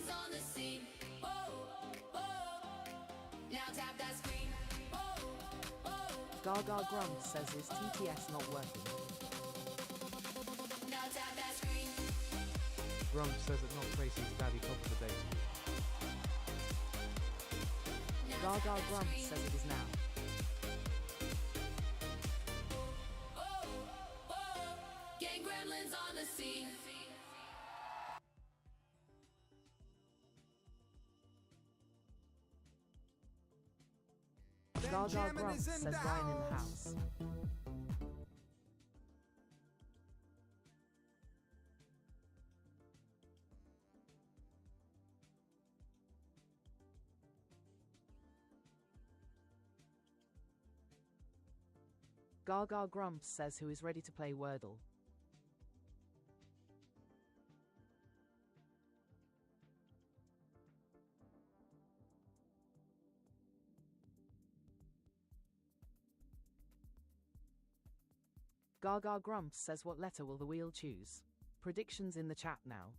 gremlins on the scene. Whoa, whoa. Now tap that screen. Whoa, whoa. Gaga Grumps says his TTS not working. Now tap that screen. Grumps says it not tracing Daddy top of the data. Gaga Grumps says it is now. Whoa, whoa. Gang gremlins on the scene. Gaga Grumps says Ryan in the house. Gaga Grumps says who is ready to play Wordle. Gaga Grumps says what letter will the wheel choose? Predictions in the chat now.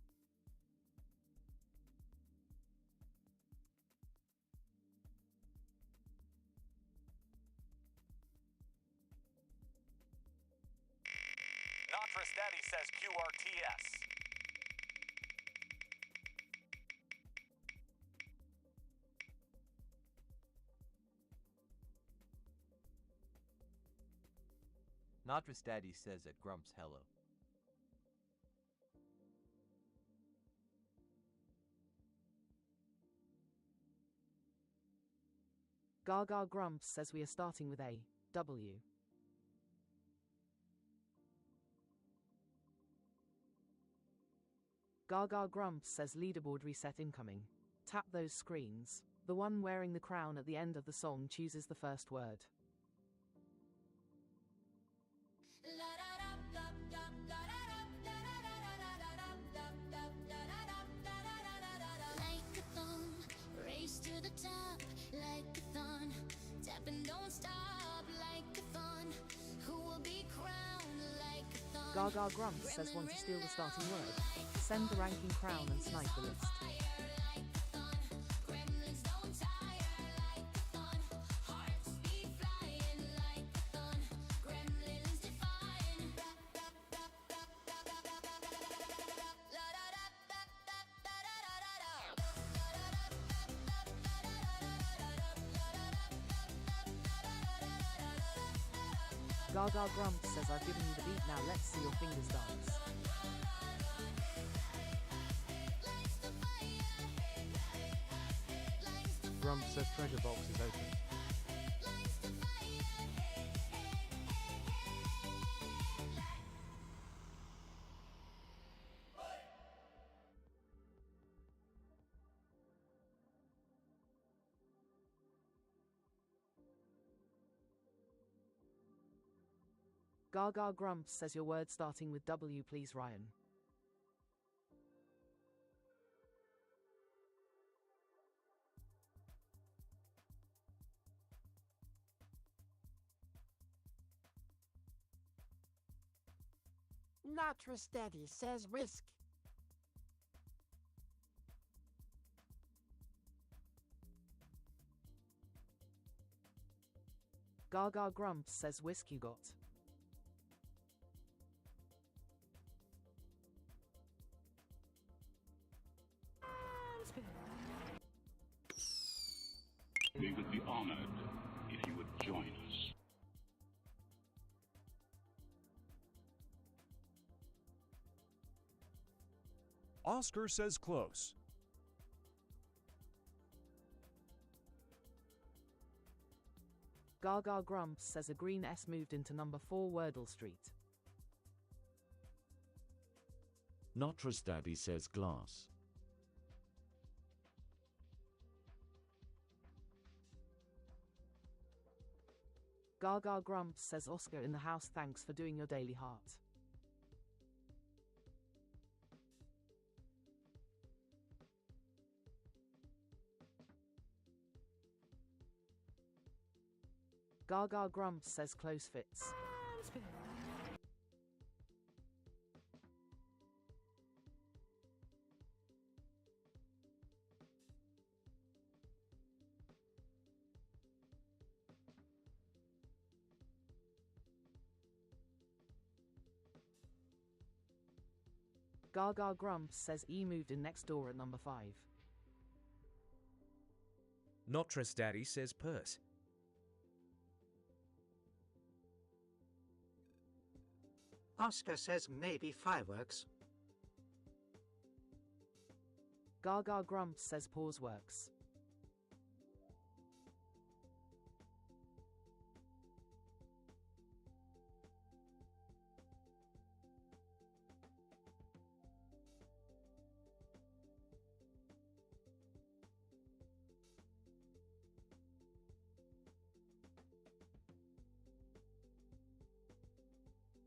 Natras Daddy says QRTS. Natras Daddy says at Grumps hello. Gaga Grumps says we are starting with A, W. Gaga Grumps says leaderboard reset incoming. Tap those screens. The one wearing the crown at the end of the song chooses the first word. Race to the top like a thon. Tap and don't stop like a thon. Who will be crowned like a thon? Gaga Grumps says want to steal the starting word. Send the ranking crown and snipe the list. Gaga Grumps says I've given you the beat, now let's see your fingers dance. Grumps says treasure box is open. Gaga Grumps says your word starting with W please Ryan. Natras Daddy says whisk. Gaga Grumps says whisk you got. We would be honored if you would join us. Oscar says close. Gaga Grumps says a green S moved into number 4 Wordle Street. Natras Daddy says glass. Gaga Grumps says Oscar in the house, thanks for doing your daily heart. Gaga Grumps says close fits. Gaga Grumps says E moved in next door at number 5. Notress Daddy says purse. Oscar says maybe fireworks. Gaga Grumps says pause works.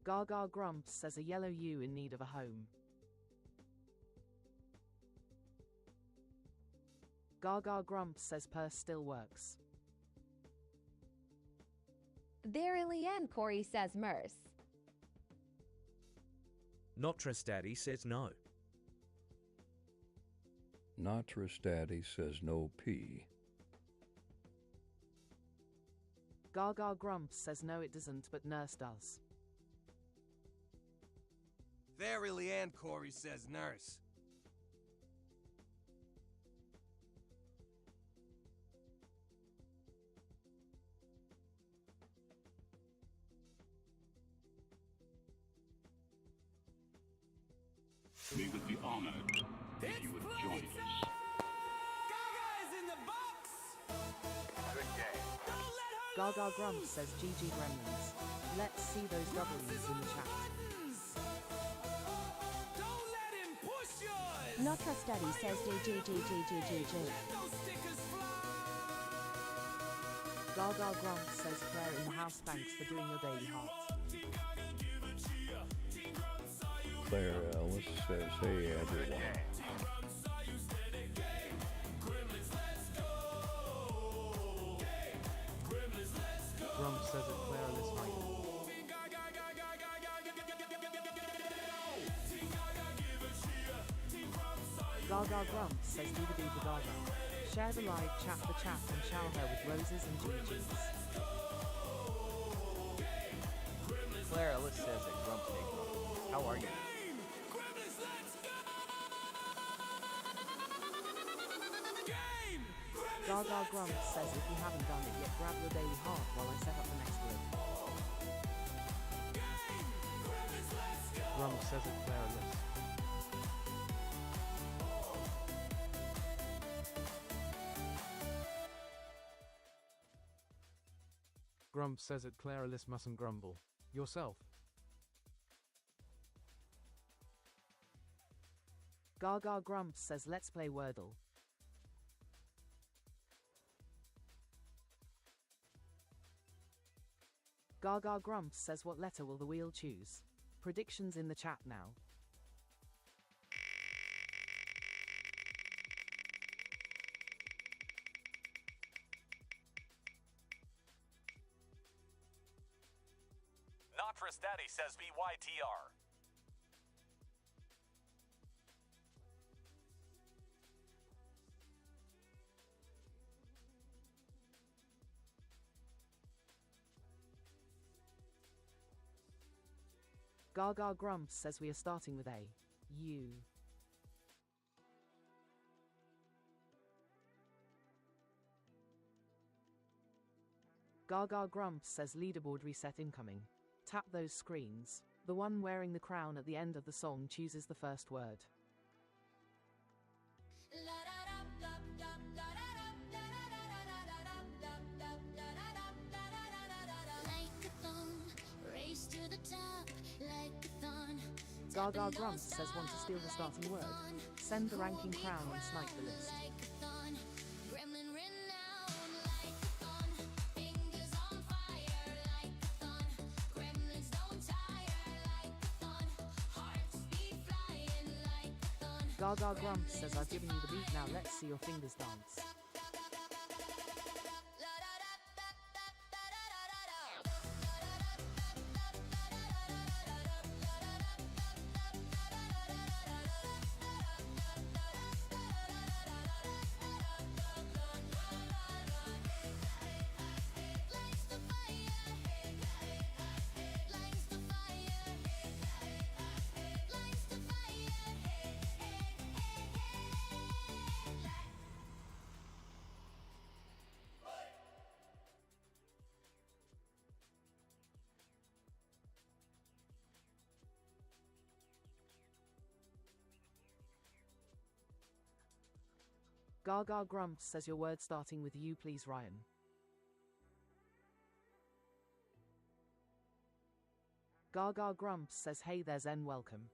Gaga Grumps says a yellow U in need of a home. Gaga Grumps says purse still works. Verily and Corey says Merce. Notress Daddy says no. Notress Daddy says no P. Gaga Grumps says no it doesn't but nurse does. Verily and Corey says nurse. We would be honored if you would join us. Gaga is in the box! Good game. Gaga Grumps says GG Gremlins. Let's see those W's in the chat. Don't let him push yours! Notress Daddy says JJJJJJJ. Those stickers fly! Gaga Grumps says Claire in the house thanks for doing your daily heart. Claire Ellis says, hey everyone. Grumps says it Claire right. Gaga Grumps says Diva Gaga. Share the live chat and shower her with roses and GGs. Claire Ellis says at Grumps Hey Grumps. How are you? Gaga Grumps says if you haven't done it yet, grab your daily heart while I set up the next grid. Grumps says it Claire Ellis. Grumps says it Claire Ellis mustn't grumble. Yourself. Gaga Grumps says let's play Wordle. Gaga Grumps says what letter will the wheel choose? Predictions in the chat now. Notress Daddy says BYTR. Gaga Grumps says we are starting with A. U. Gaga Grumps says leaderboard reset incoming. Tap those screens. The one wearing the crown at the end of the song chooses the first word. Gaga Grumps says want to steal the starting word. Send the ranking crown and snipe the list. Gaga Grumps says I've given you the beat, now let's see your fingers dance. Gaga Grumps says your word starting with U please Ryan. Gaga Grumps says hey there's N welcome.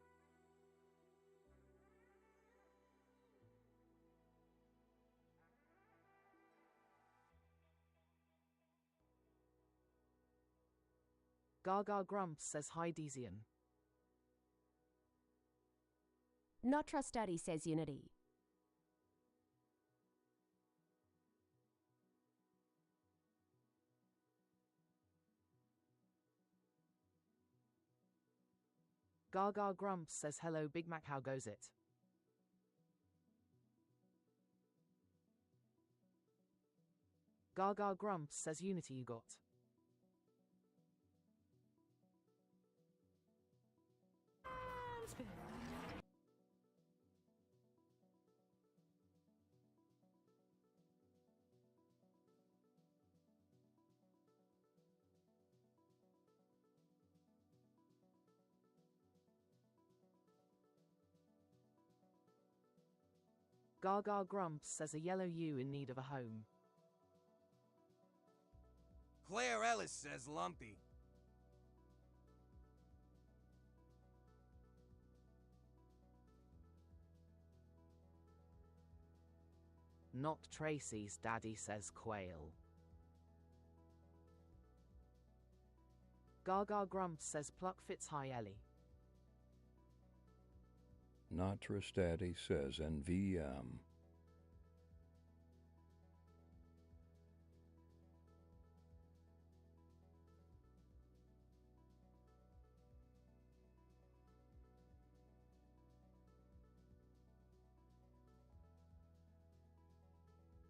Gaga Grumps says hi Dezian. Not Trust Daddy says Unity. Gaga Grumps says hello Big Mac how goes it? Gaga Grumps says Unity you got. Gaga Grumps says a yellow U in need of a home. Claire Ellis says lumpy. Not Tracy's daddy says quail. Gaga Grumps says pluck fits hi Ellie. Not Trust Daddy says NVM.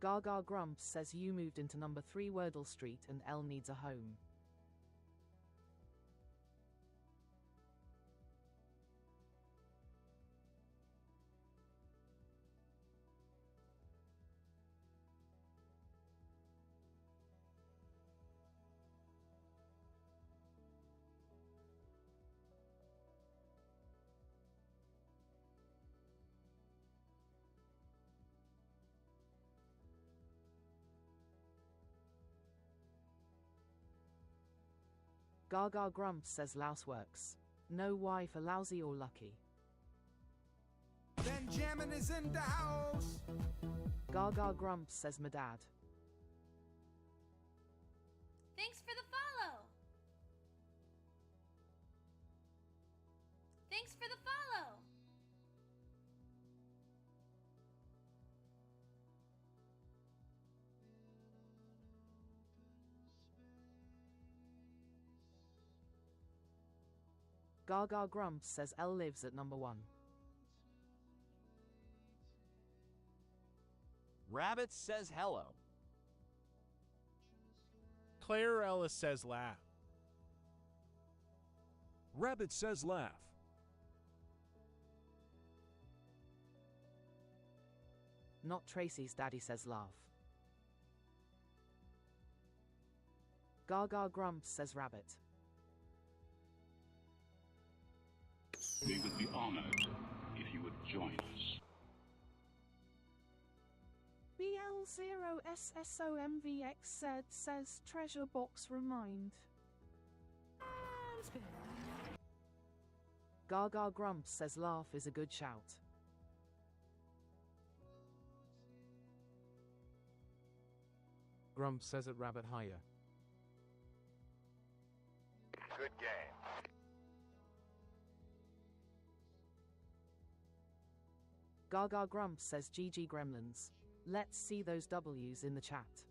Gaga Grumps says you moved into number 3 Wordle Street and L needs a home. Gaga Grumps says louse works. No Y for lousy or lucky. Benjamin is in the house. Gaga Grumps says my dad. Thanks for the follow. Thanks for the follow. Gaga Grumps says L lives at number 1. Rabbit says hello. Claire Ellis says laugh. Rabbit says laugh. Not Tracy's daddy says laugh. Gaga Grumps says rabbit. We would be honored if you would join us. BL0SSOMVX says treasure box remind. Gaga Grumps says laugh is a good shout. Grumps says at rabbit higher. Good game. Gaga Grumps says GG Gremlins. Let's see those W's in the chat.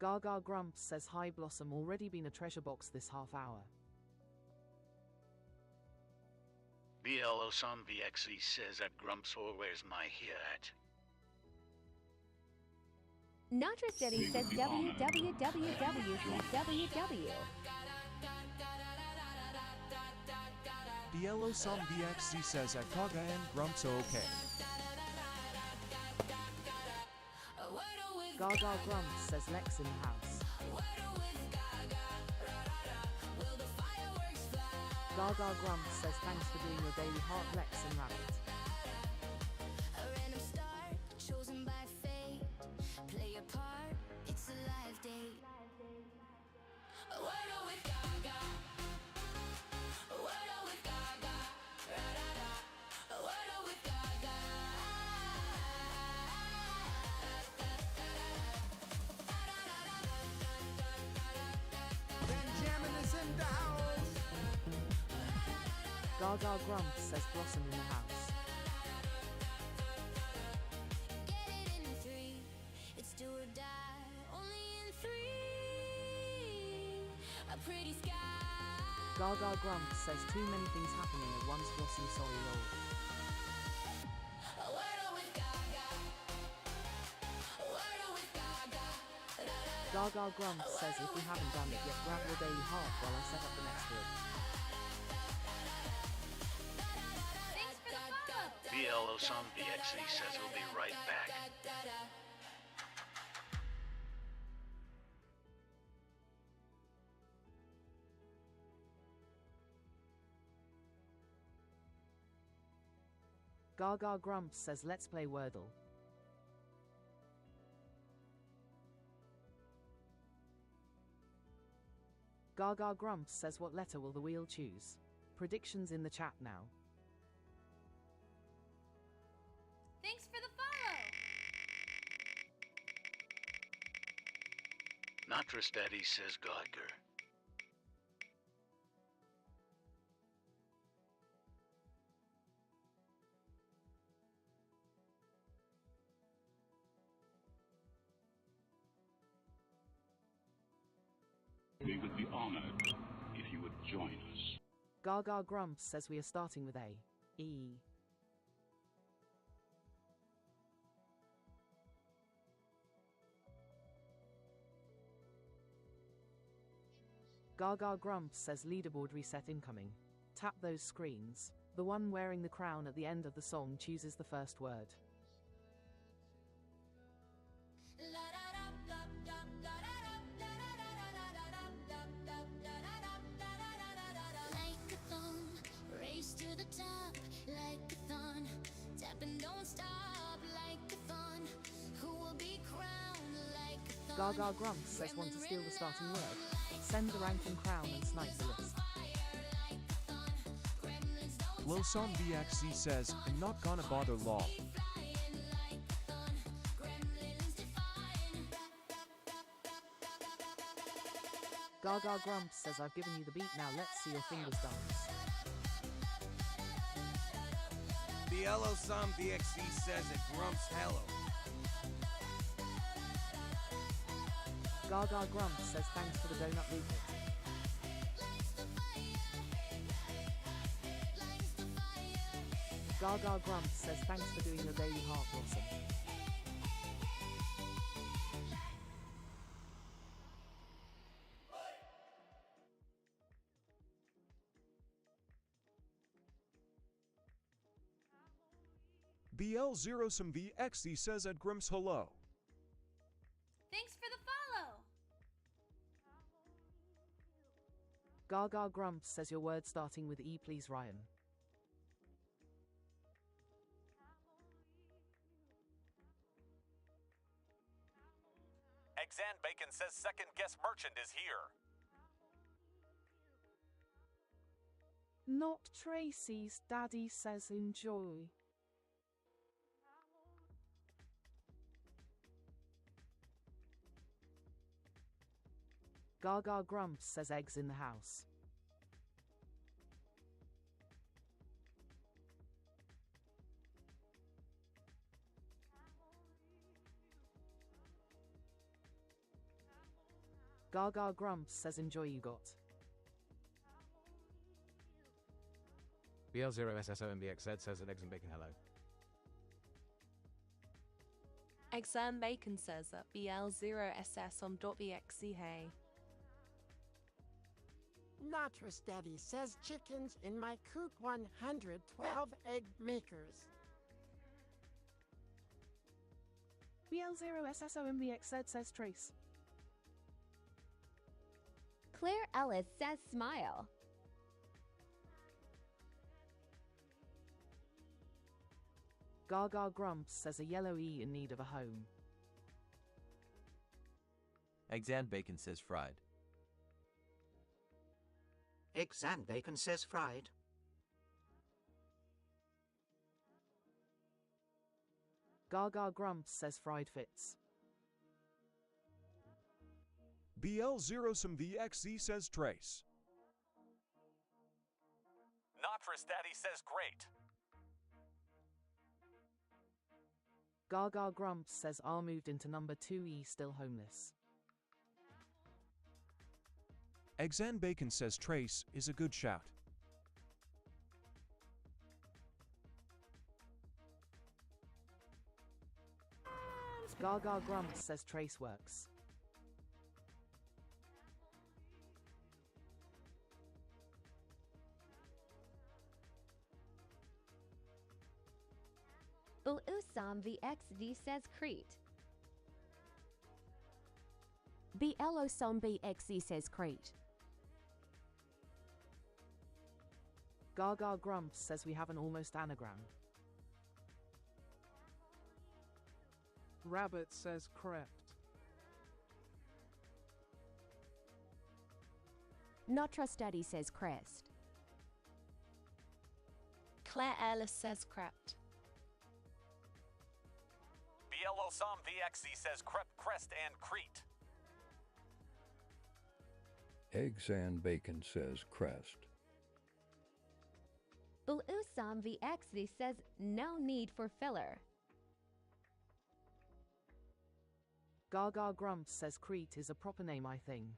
Gaga Grumps says hi Blossom already been a treasure box this half hour. BLOSOMVXE says that Grumps always my hat. Not Trust Daddy says www. Bielo Som BXC says at Kaga and Grumps okay. Gaga Grumps says Lex in the house. Gaga Grumps says thanks for doing your daily heart Lex and Rabbit. A random star chosen by fate. Play a part, it's a live date. A Wordle with Gaga. A Wordle with Gaga. Ra-da-da. A Wordle with Gaga. Benjamin is in the house. Gaga Grumps says Blossom in the house. Get it in 3. It's do or die. Only in 3. A pretty sky. Gaga Grumps says too many things happening at once. Blossom sorry lol. A Wordle with Gaga. A Wordle with Gaga. Gaga Grumps says if we haven't done it yet, grab your daily heart while I set up the next word. Thanks for the follow. BL Osam BXC says he'll be right back. Gaga Grumps says let's play Wordle. Gaga Grumps says what letter will the wheel choose? Predictions in the chat now. Thanks for the follow. Natras Daddy says Gaga. We would be honored if you would join us. Gaga Grumps says we are starting with A. E. Gaga Grumps says leaderboard reset incoming. Tap those screens. The one wearing the crown at the end of the song chooses the first word. Like a thong, race to the top. Like a thon, tap and don't stop. Like a thon, who will be crowned? Like a thon. Gaga Grumps says want to steal the starting word. Send the rank and crown and snipe the list. Losam BXC says, I'm not gonna bother lol. Gaga Grumps says I've given you the beat, now let's see your fingers dance. BL Osam BXC says it Grumps hello. Gaga Grumps says thanks for the donut repeat. Gaga Grumps says thanks for doing your daily heart blossom. BL0 VXC says at Grims hello. Thanks for the follow. Gaga Grumps says your word starting with E please Ryan. Exan Bacon says second guest merchant is here. Not Tracy's daddy says enjoy. Gaga Grumps says eggs in the house. Gaga Grumps says enjoy you got. BL0SSOMBXZ says at Eggs and Bacon hello. Exam Bacon says that BL0SS on .bxc hey. Natras Daddy says chickens in my coop 112 egg makers. BL0SSOMBXZ says Trace. Claire Ellis says smile. Gaga Grumps says a yellow E in need of a home. Eggs and Bacon says fried. Eggs and Bacon says fried. Gaga Grumps says fried fits. BL0SomeVXZ says trace. Notris Daddy says great. Gaga Grumps says R moved into number 2E still homeless. Eggs and Bacon says trace is a good shout. Gaga Grumps says trace works. Usam VXD says Crete. BLOSOM BXZ says Crete. Gaga Grumps says we have an almost anagram. Rabbit says crept. Not Trust Daddy says crest. Claire Ellis says crept. BLOSOM VXZ says crept, crest, and crete. Eggs and Bacon says crest. Usam VXZ says no need for filler. Gaga Grumps says Crete is a proper name, I think.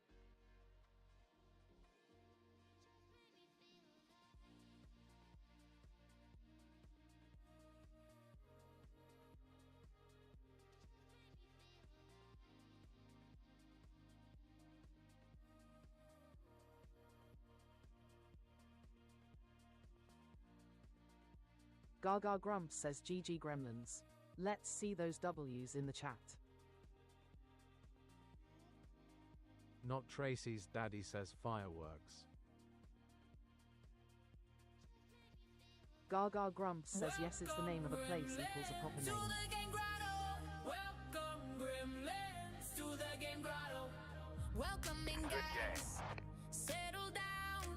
Gaga Grumps says GG Gremlins. Let's see those W's in the chat. Not Tracy's daddy says fireworks. Gaga Grumps says yes, it's the name of a place equals a proper name. Welcome, Gremlins, to the game grotto. Welcoming guys. Settle down.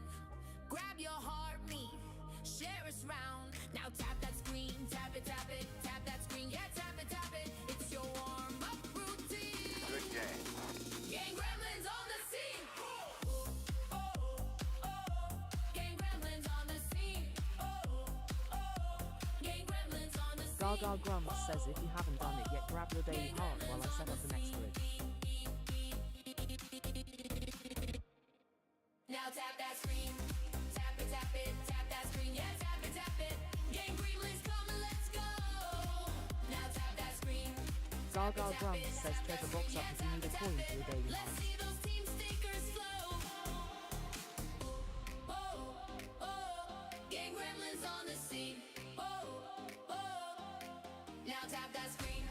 Grab your heartbeat. Share us round. Now tap that screen. Tap it, tap it. Tap that screen. Yeah, tap it, tap it. It's your warm-up routine. Good game. Gang Gremlins on the scene. Gang Gremlins on the scene. Gang Gremlins on the scene. Gaga Grumps says if you haven't done it yet, grab your daily heart while I set up the next grid. Now tap that screen. Tap it, tap it. Tap that screen. Yeah, tap it, tap it. Gang Gremlins come and let's go. Now tap that screen. Gaga Grumps says treasure box up if you need a coin for your daily Let's heart. see those team stickers flow. Gang Gremlins on the scene. Now tap that screen.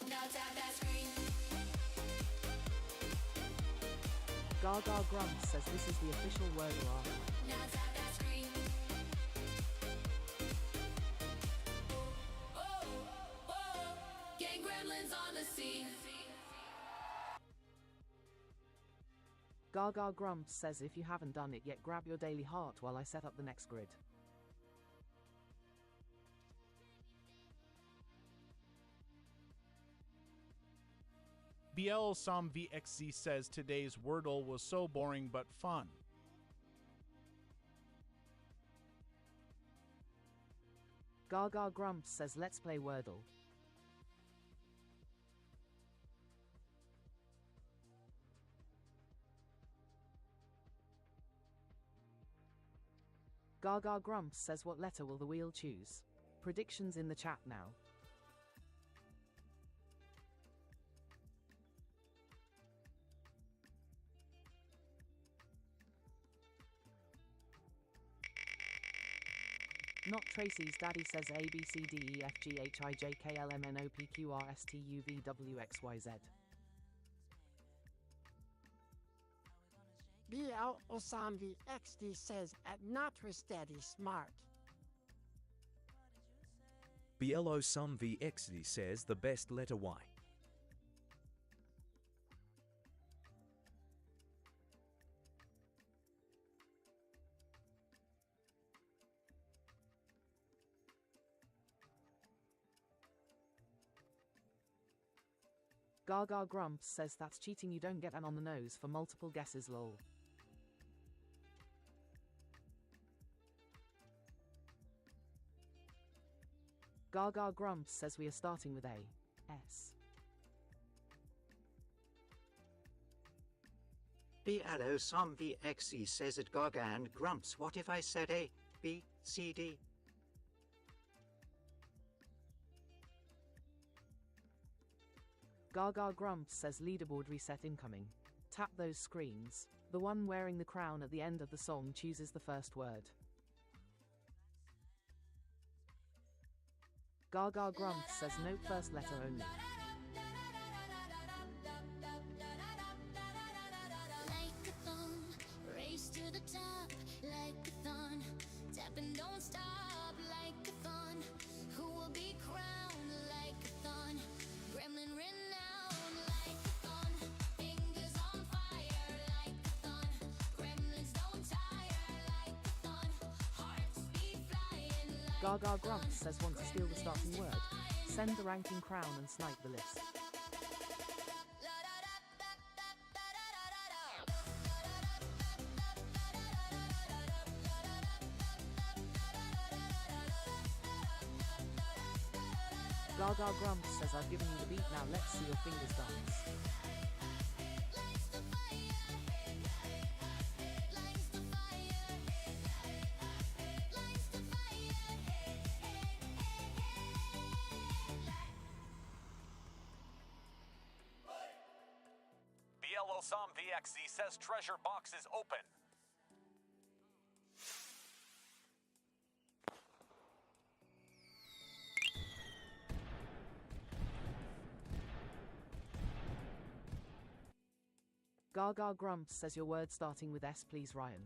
Now tap that screen. Gaga Grumps says this is the official Wordle art. Now tap that screen. Gang Gremlins on the scene. Gaga Grumps says if you haven't done it yet, grab your daily heart while I set up the next grid. BLSOM VXZ says today's Wordle was so boring but fun. Gaga Grumps says let's play Wordle. Gaga Grumps says what letter will the wheel choose? Predictions in the chat now. Not Tracy's daddy says A B C D E F G H I J K L M N O P Q R S T U V W X Y Z. BL Osam VXD says at Not With Daddy Smart. BLO Sum VXD says the best letter Y. Gaga Grumps says that's cheating, you don't get an on the nose for multiple guesses lol. Gaga Grumps says we are starting with A. S. BLO Som VXE says at Gaga and Grumps, what if I said A, B, C, D? Gaga Grumps says leaderboard reset incoming. Tap those screens. The one wearing the crown at the end of the song chooses the first word. Gaga Grumps says note first letter only. Like a thong, race to the top, like a thon. Tap and don't stop, like a thon. Who will be crowned like a thon? Gremlin renowned like a thon. Fingers on fire like a thon. Gremlins don't tire like a thon. Hearts be flying like Gaga Grumps says want to steal the starting word. Send the ranking crown and snipe the list. Gaga Grumps says I've given you the beat, now let's see your fingers dance. BLO Som VXZ says treasure box is open. Gaga Grumps says your word starting with S please Ryan.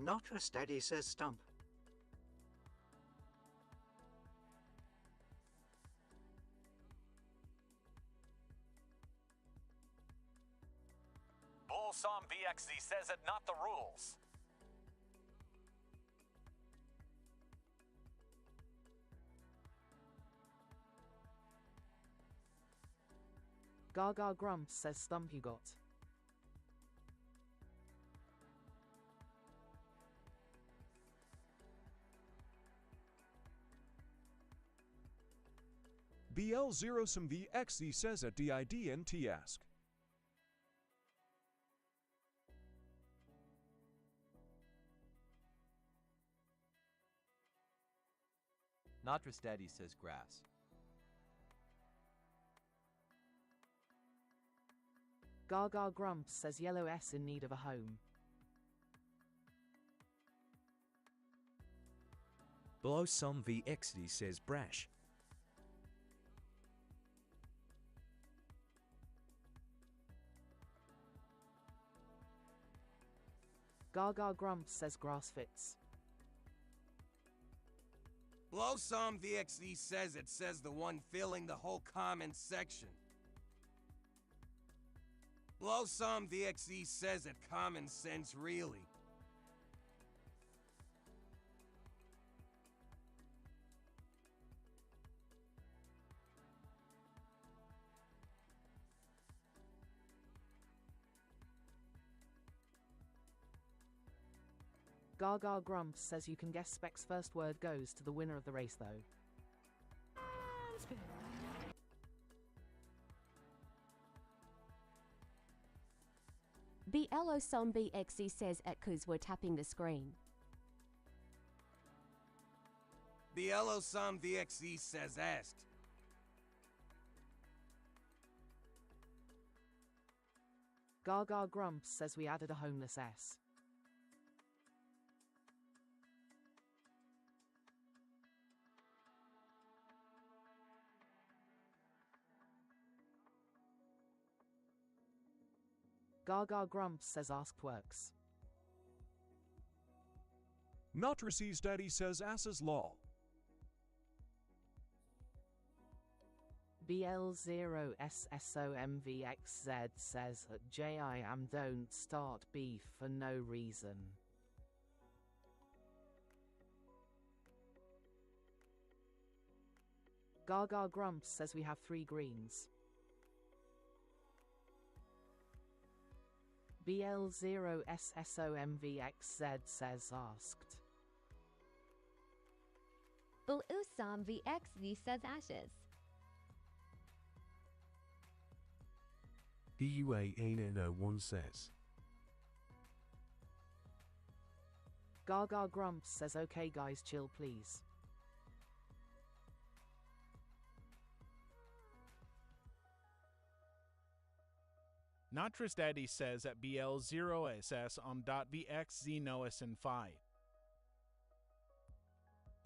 Not a steady says Stump. Bull Som VXZ says it, not the rules. Gaga Grumps says stump you got. BL0 some VXZ says at DIDNT ask. Natras Daddy says grass. Gaga Grumps says yellow S in need of a home. Below some VXD says brash. Gaga Grumps says grass fits. Blow Some VXE says it, says the one filling the whole comment section. Blow Some VXE says it, common sense really. Gaga Grumps says you can guess Spec's first word goes to the winner of the race though. BLO Som BXE says at cause we're tapping the screen. BLO Some VXE says asked. Gaga Grumps says we added a homeless S. Gaga Grumps says asked works. Notracy's daddy says asses lol. BL0SSOMVXZ says JIAM don't start beef for no reason. Gaga Grumps says we have 3 greens. BL0SSOMVXZ says asked. Usam VXZ says ashes. DUA801 says. Gaga Grumps says okay guys chill please. Natras Daddy says at BL0SS on .VXZ Noas and Phi.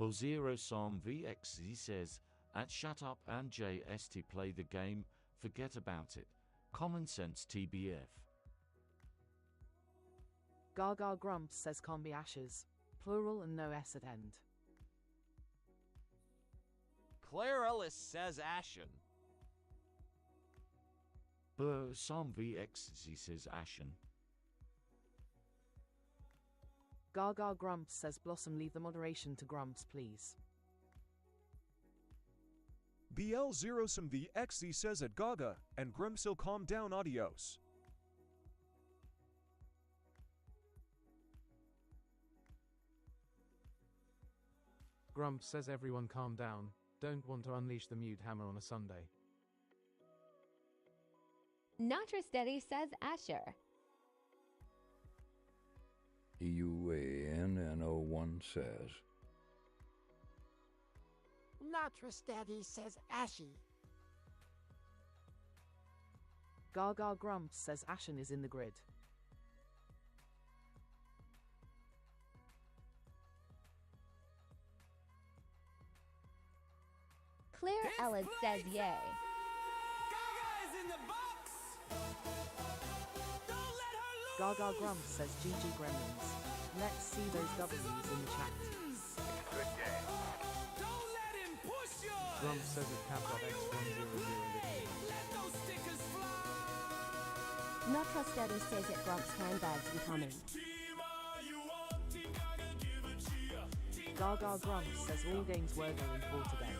Bozero Sam VXZ says, at shut up and JST play the game, forget about it. Common sense TBF. Gaga Grumps says combi ashes. Plural and no S at end. Claire Ellis says ashen. Sam VXZ says ashen. Gaga Grumps says Blossom leave the moderation to Grumps please. BL0 the XZ says at Gaga, and Grimsil calm down adios. Grumps says everyone calm down, don't want to unleash the mute hammer on a Sunday. Natras Daddy says Asher. EUANN01 says. Natras Daddy says Ashy. Gaga Grumps says Ashen is in the grid. Claire Ellis says yay. Gaga is in the box. Don't let her lose. Gaga Grumps says GG Gremlins. Let's see those W's in the chat. Good game. Don't let him push you. Grumps says at cap.x100. Let those stickers fly. Natras Daddy says at Grumps handbags becoming. Gaga Grumps says all games Wordle in 4 today.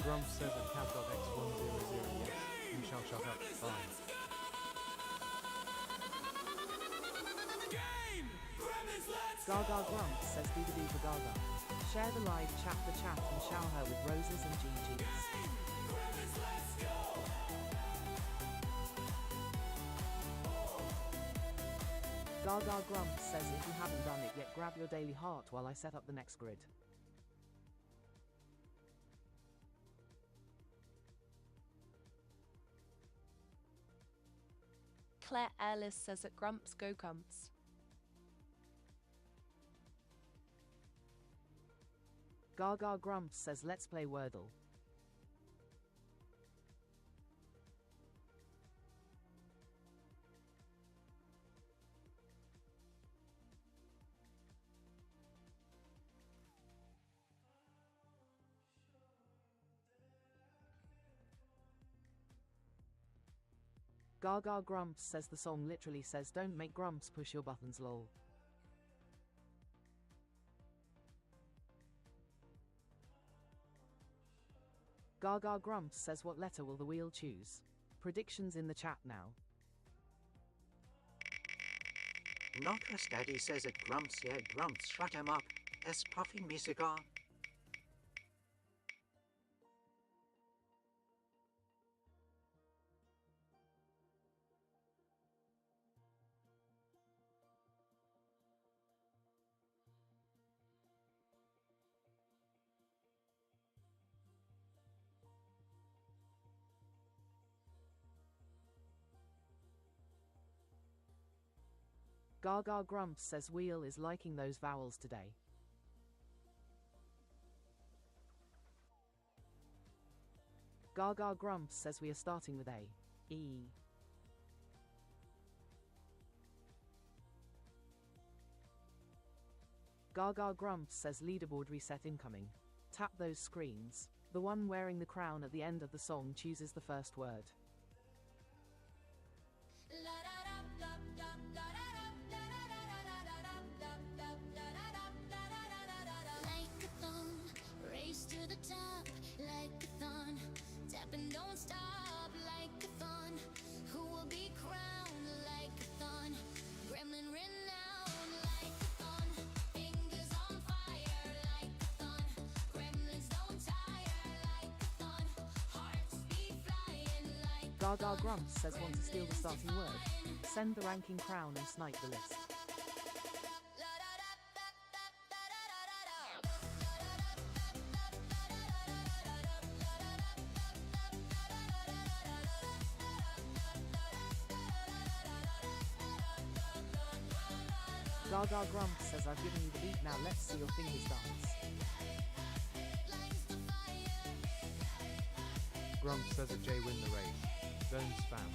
Grumps says at cap.x100 yes, you shall shut up, fine. Gaga Grumps says do for Gaga. Share the live chat and shower her with roses and GGs. Gaga Grumps says if you haven't done it yet grab your daily heart while I set up the next grid. Claire Ellis says at Grumps go Grumps. Gaga Grumps says let's play Wordle. Gaga Grumps says the song literally says don't make Grumps push your buttons lol. Gaga Grumps says what letter will the wheel choose? Predictions in the chat now. Natras Daddy says at Grumps, yeah, Grumps, shut him up. Es puffing me cigar. Gaga Grumps says Wheel is liking those vowels today. Gaga Grumps says we are starting with A. E. Gaga Grumps says leaderboard reset incoming. Tap those screens. The one wearing the crown at the end of the song chooses the first word. Race to the top like a thorn. Tap and don't stop like a thorn. Who will be crowned like a thorn? Gremlin renowned like a thorn. Fingers on fire like a thorn. Gremlins don't tire like a thorn. Hearts be flying like Gaga Grumps says want to steal the starting word. Send the ranking crown and snipe the list. Gaga Grumps says I've given you the beat, now let's see your fingers dance. Grumps says that Jay win the race. Don't spam.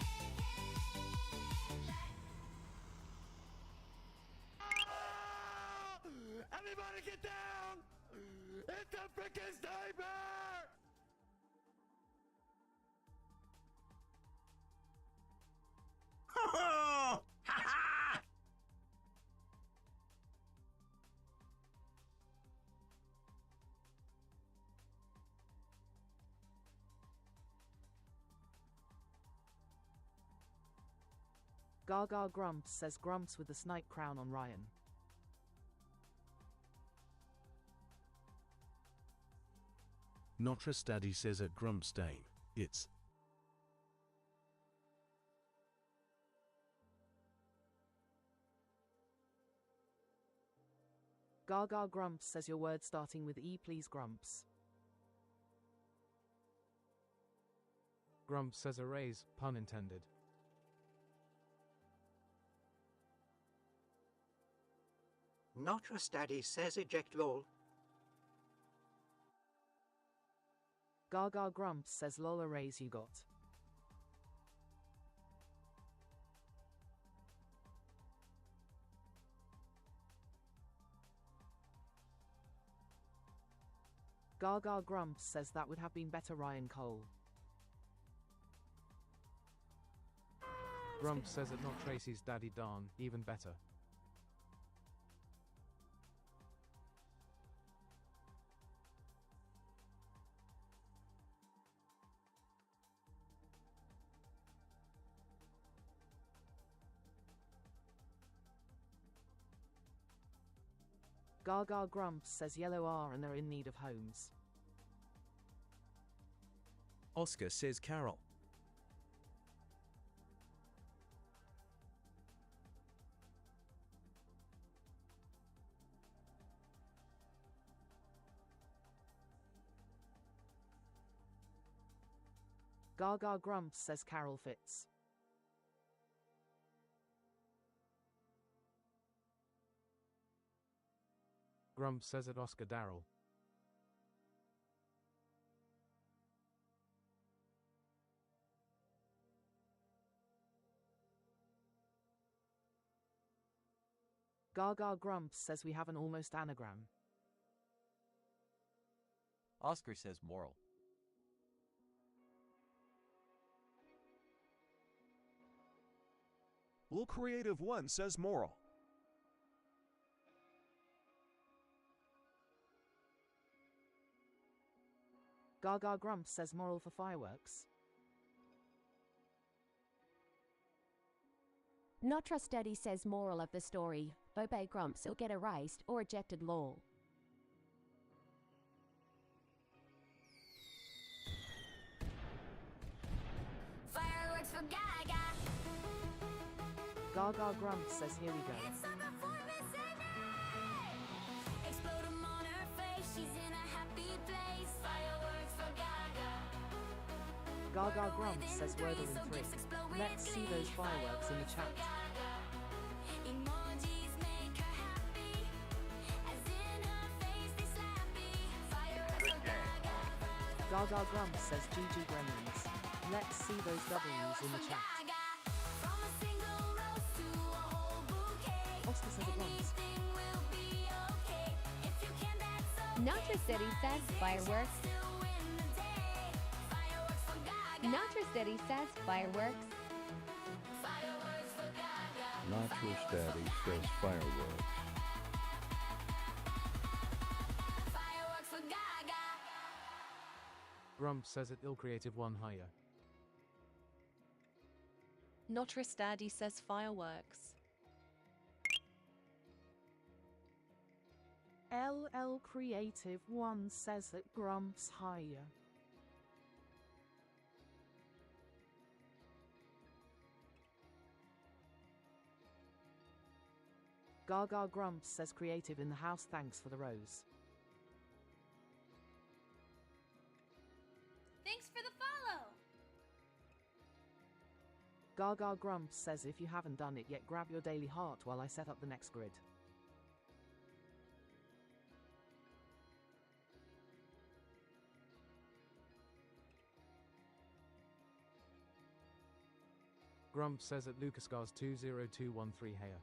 Everybody get down! It's a freaking sniper! Ha ha! Gaga Grumps says Grumps with the snipe crown on Ryan. Notra Daddy says at Grumps Day, it's Gaga Grumps says your word starting with E, please Grumps. Grumps says a raise, pun intended. Notra Daddy says eject lol. Gaga Grumps says lol, a raise you got. Gaga Grumps says that would have been better, Ryan Cole. Grumps says that not Tracy's daddy darn, even better. Gaga Grumps says yellow are and they're in need of homes. Oscar says Carol. Gaga Grumps says Carol fits. Grumps says it Oscar Darrell. Gaga Grumps says we have an almost anagram. Oscar says moral. Lil Creative 1 says moral. Gaga Grumps says moral for fireworks. Not Trust Daddy says moral of the story, obey Grumps or get erased or ejected lol. Fireworks for Gaga. Gaga Grumps says here we go. It's a performance night. Explode 'em on her face. She's in a happy place. Fireworks for Gaga. Gaga Grumps says Wordle in 3. Let's see those fireworks in the chat. Emoji Gaga Grumps says GG Gremlins. Let's see those W's in the chat. Oscar says it once. Natra City says fireworks. Natra City says fireworks. Nitrous Daddy says fireworks. Grump says it ill creative one higher. Notris Daddy says fireworks. LL Creative 1 says that Grumps higher. Gaga Grumps says creative in the house, thanks for the rose. Thanks for the follow. Gaga Grumps says if you haven't done it yet, grab your daily heart while I set up the next grid. Grump says at LucasGars 20213 Heya.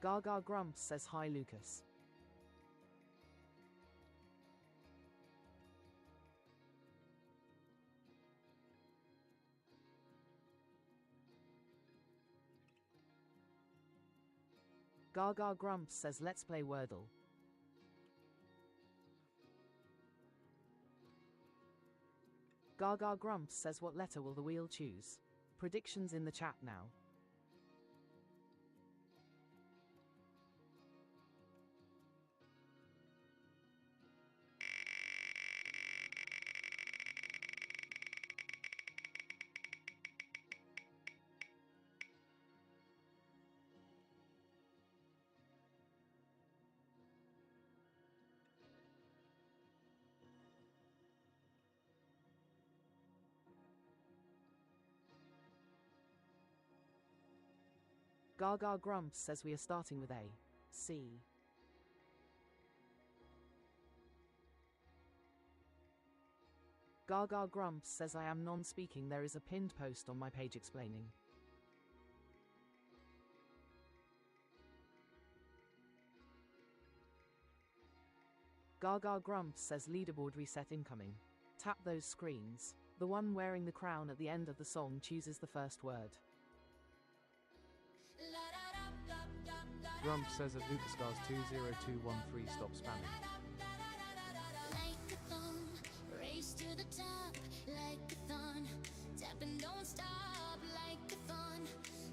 Gaga Grumps says hi Lucas. Gaga Grumps says let's play Wordle. Gaga Grumps says what letter will the wheel choose? Predictions in the chat now. Gaga Grumps says we are starting with A. C. Gaga Grumps says I am non-speaking. There is a pinned post on my page explaining. Gaga Grumps says leaderboard reset incoming. Tap those screens. The one wearing the crown at the end of the song chooses the first word. Grump says at LucasGars 20213 stop spamming. Like a thumb, race to the top, like a thon. Tap and don't stop, like a thon.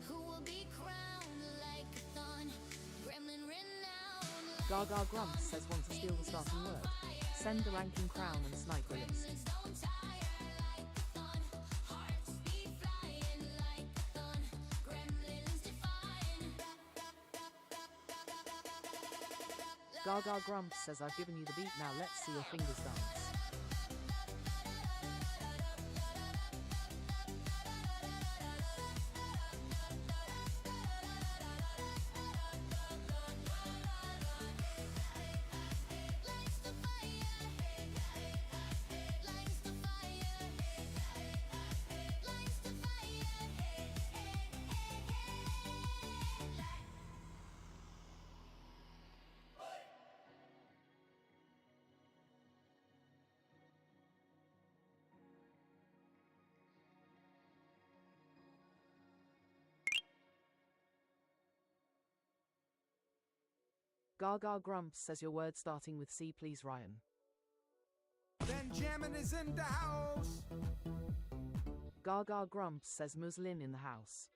Who will be crowned like a thon? Gremlin renowned. Gaga Grumps says want to steal the starting word. Send the ranking crown and snipe the list. Gaga Grumps says I've given you the beat, now let's see your fingers dance. Gaga Grumps says your word starting with C, please, Ryan. Benjamin is in the house. Gaga Grumps says Muslin in the house.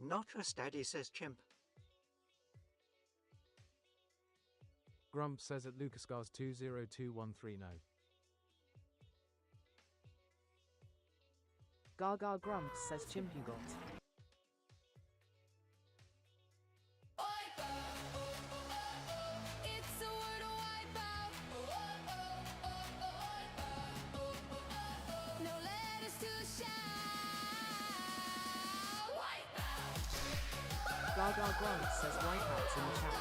Notris Daddy says chimp. Grump says at LucasGars 20213 no. Gaga Grumps says chimp you got. It's Gaga Grunt says wipeouts in the chat.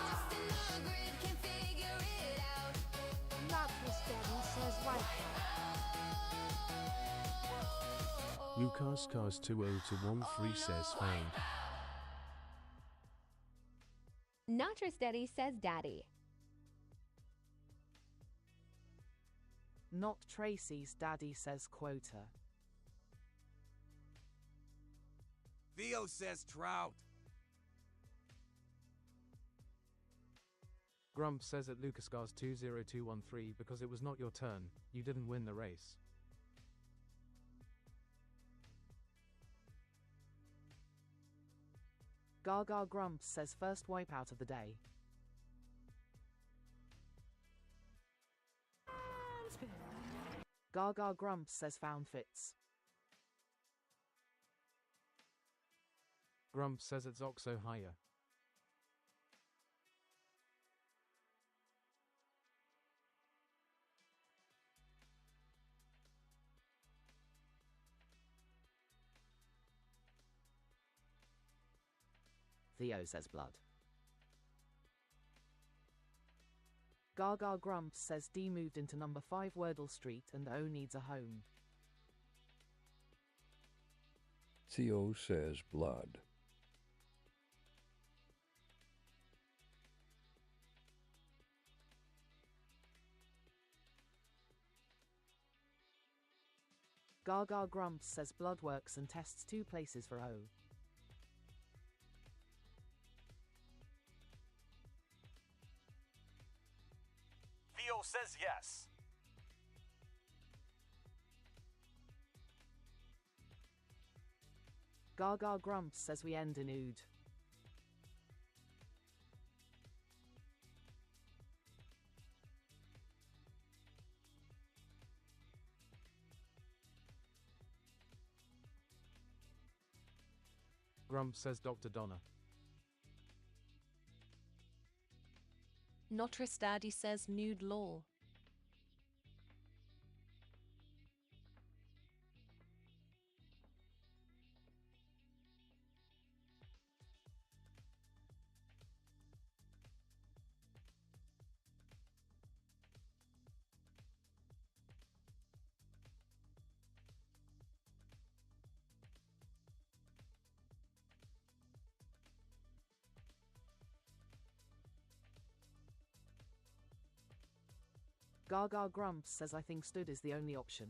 Not Chris Daddy says wipeout. Lucas Cars 20213 says found. Natras Daddy says daddy. Not Tracy's daddy says quota. Theo says trout. Grump says at LucasGars 20213 because it was not your turn, you didn't win the race. Gaga Grump says first wipeout of the day. Gaga Grump says found fits. Grump says it's Oxo higher. Theo says blood. Gaga Grump says D moved into number 5 Wordle Street and O needs a home. Theo says blood. Gaga Grump says blood works and tests 2 places for O. Theo says yes. Gaga Grump says we end in ood. Grump says Dr. Donna. Natras Daddy says nude law. Gaga Grump says I think stood is the only option.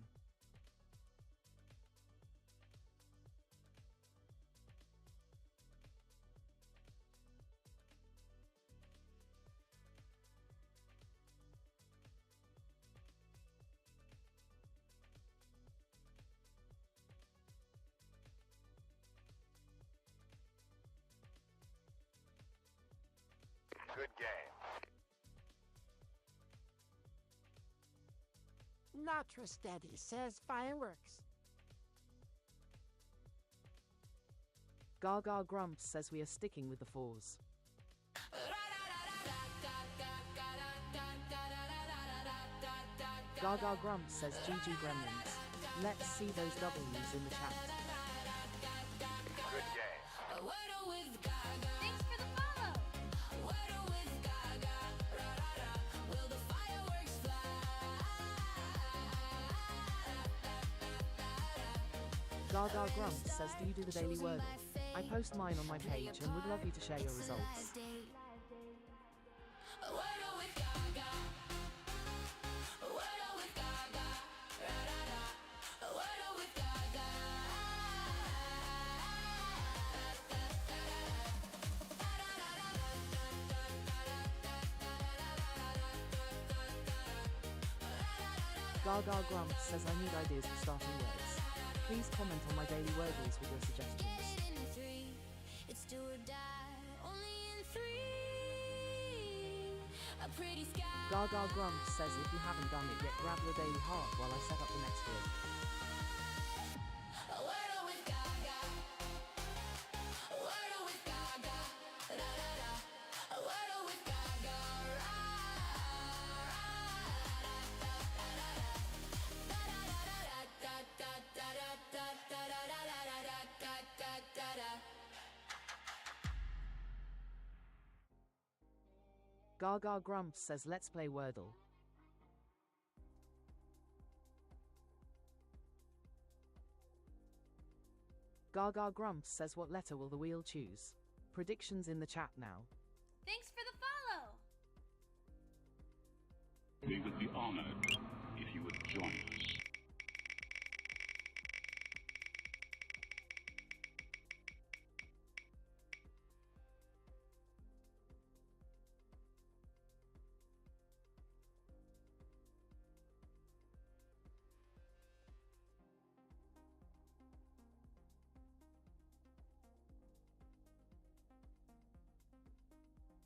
Good game. Natras Daddy says fireworks. Gaga Grump says we are sticking with the 4s. Gaga Grump says GG Gremlins. Let's see those W's in the chat. Good game. Thanks for the follow. Wordle with Gaga. Will the fireworks fly? Gaga Grump says do you do the daily Wordle? I post mine on my page and would love you to share your results. Wordle with Gaga. Wordle with Gaga. Wordle with Gaga. Gaga Grump says I need ideas for starting words. Please comment on my daily Wordles with your suggestions. In 3, it's do or die. Only in 3. A pretty sky. Gaga Grump says if you haven't done it yet, grab your daily heart while I set up the next grid. Wordle with Gaga. Wordle with Gaga. Wordle with Gaga. Gaga Grumps says let's play Wordle. Gaga Grumps says what letter will the wheel choose? Predictions in the chat now. Thanks for the follow! We would be honored if you would join us.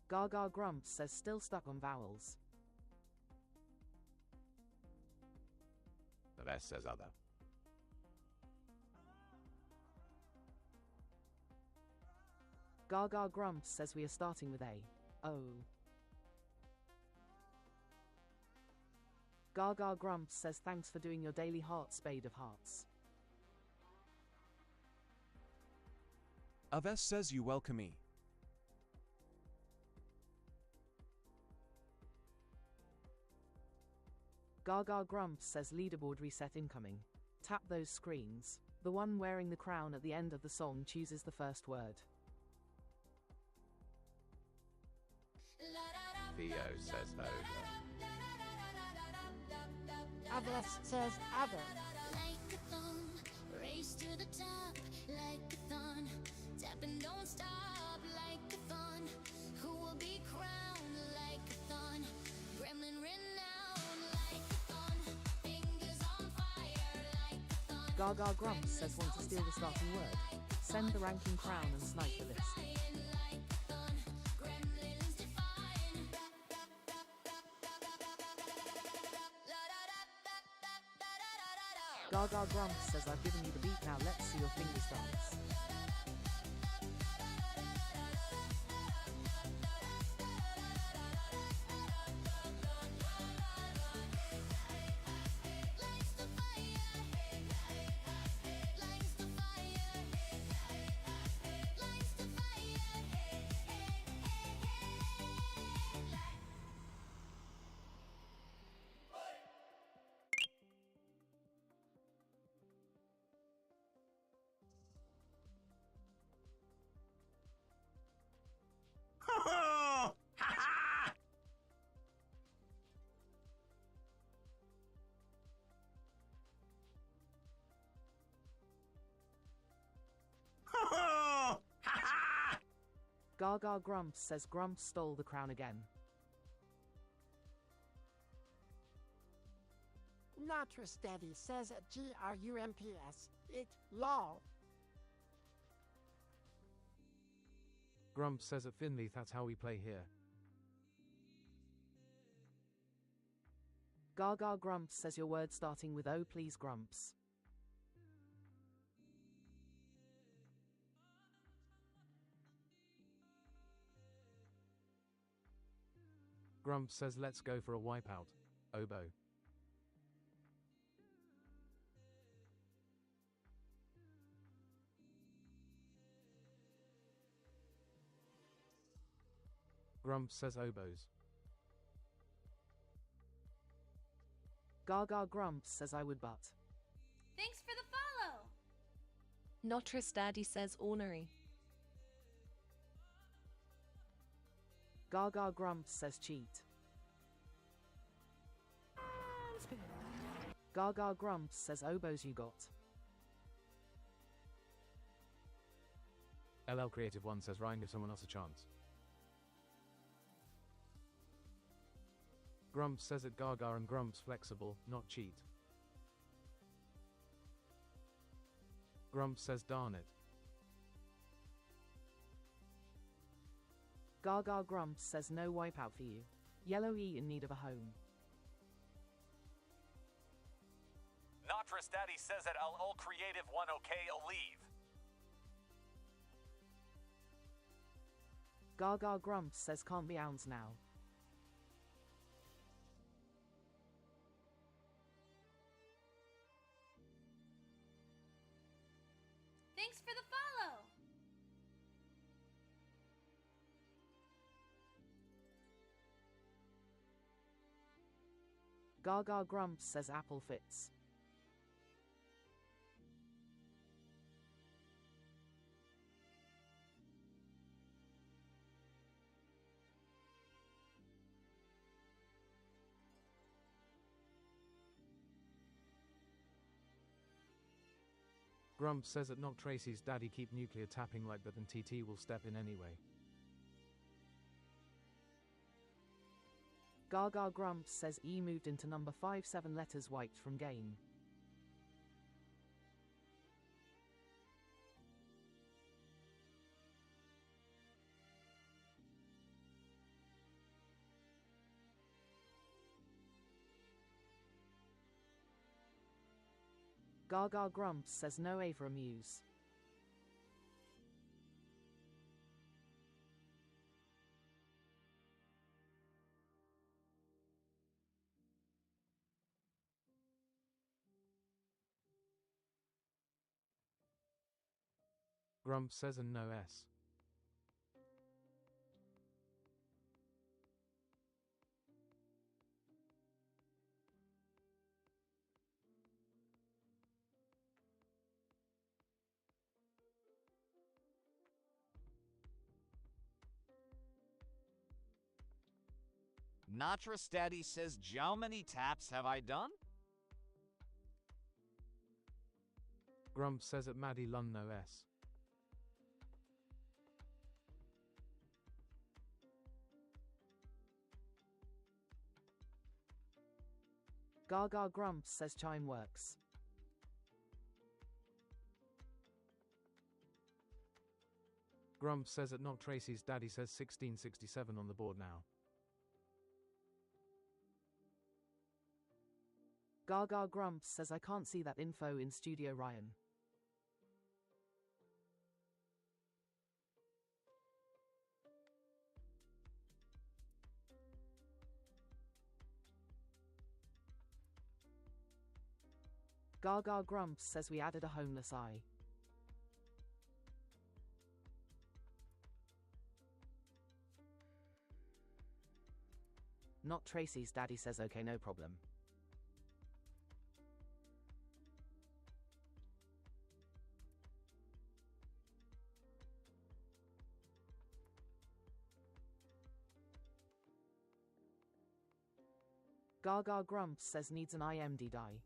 Gaga Grumps says still stuck on vowels. The rest says other. Gaga Grumps says we are starting with A. Oh. Gaga Grumps says thanks for doing your daily heart spade of hearts. Aves says you welcome me. Gaga Grumps says leaderboard reset incoming. Tap those screens. The one wearing the crown at the end of the song chooses the first word. Theo says over. Aves says other. Like a thumb, race to the top, like a thon. Tap and don't stop, like a thon. Who will be crowned like a thon? Gremlin renowned, like a thon. Fingers on fire, like a thon. Gaga Grumps says want to steal the starting word. Send the ranking crown and snipe the list. Gaga Grumps says I've given you the beat, now let's see your fingers dance. Gaga Grumps says Grumps stole the crown again. Natris Daddy says GRUMPS. It lol. Grumps says at Finley that's how we play here. Gaga Grumps says your word starting with O please Grumps. Grumps says let's go for a wipeout. Oboe. Grumps says oboes. Gaga Grumps says I would but. Thanks for the follow! Notris Daddy says ornery. Gaga Grumps says cheat. Gaga Grumps says oboes you got. LL Creative One says Ryan give someone else a chance. Grumps says it Gaga and Grumps flexible, not cheat. Grumps says darn it. Gaga Grumps says no wipeout for you. Yellow E in need of a home. Natris Daddy says that I'll creative one okay, I'll leave. Gaga Grumps says can't be ounds now. Thanks for the follow! Gaga Grumps says apple fits. Grumps says at Knock Tracy's daddy keep nuclear tapping like that and TT will step in anyway. Gaga Grumps says E moved into number 5 7 letters wiped from game. Gaga Grumps says no Avra Muse. Grumps says and no S. Natras Daddy says, how many taps have I done? Grumps says at Maddie Lund no S. Gaga Grumps says chime works. Grumps says at Knock Tracy's daddy says 1667 on the board now. Gaga Grumps says I can't see that info in Studio Ryan. Gaga Grumps says we added a homeless eye. Not Tracy's daddy says okay, no problem. Gaga Grumps says needs an IMD die.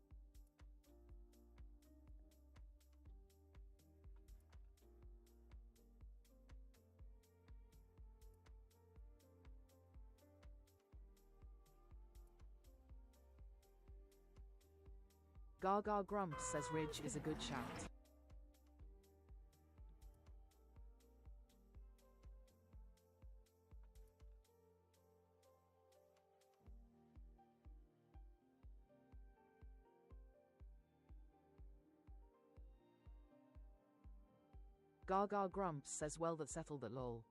Gaga Grumps says Ridge is a good shout. Gaga Grumps says well that settled at lol.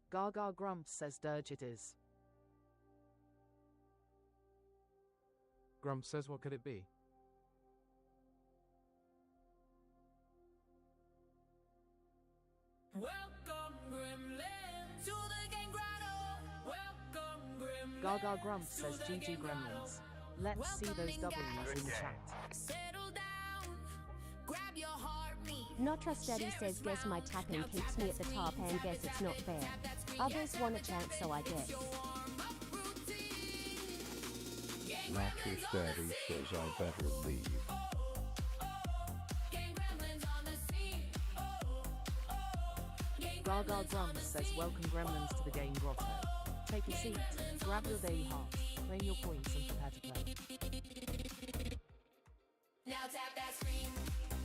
Gaga Grumps says dirge it is. Grumps says what could it be? Welcome, Gremlins, to the game grotto. Welcome, Gremlins. Gaga Grumps says GG Gremlins. Let's see those W's in chat. Settle down, grab your heartbeat. Not Trust Daddy says guess my tapping keeps me at the top and guess it's not fair. Others want a chance so I guess. Mattress Daddy says I better leave. Gaga Grumps says welcome Gremlins to the game grotto. Take a seat, grab your daily heart, claim your points and prepare to play. Now tap that screen,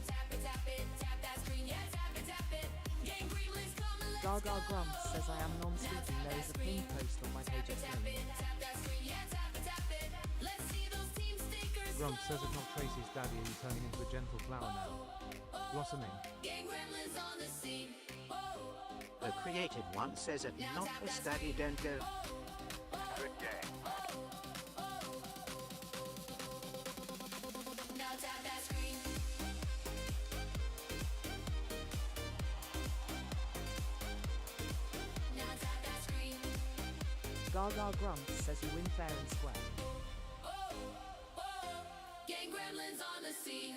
tap it, tap that screen, yeah, tap it. Game Gremlins come and let's Gaga Grumps says I am non-sleeping. There is a pinned post on my page of stream. tap that screen, yeah, tap it. Let's see those team stickers. Grumps says at Not Tracy's daddy are you turning into a gentle flower now? Blossoming. Game Gremlins on the scene. The creative one says at not a study don't go. Good game. Now tap that screen. Gaga Grumps says you win fair and square. Gang gremlins on the scene.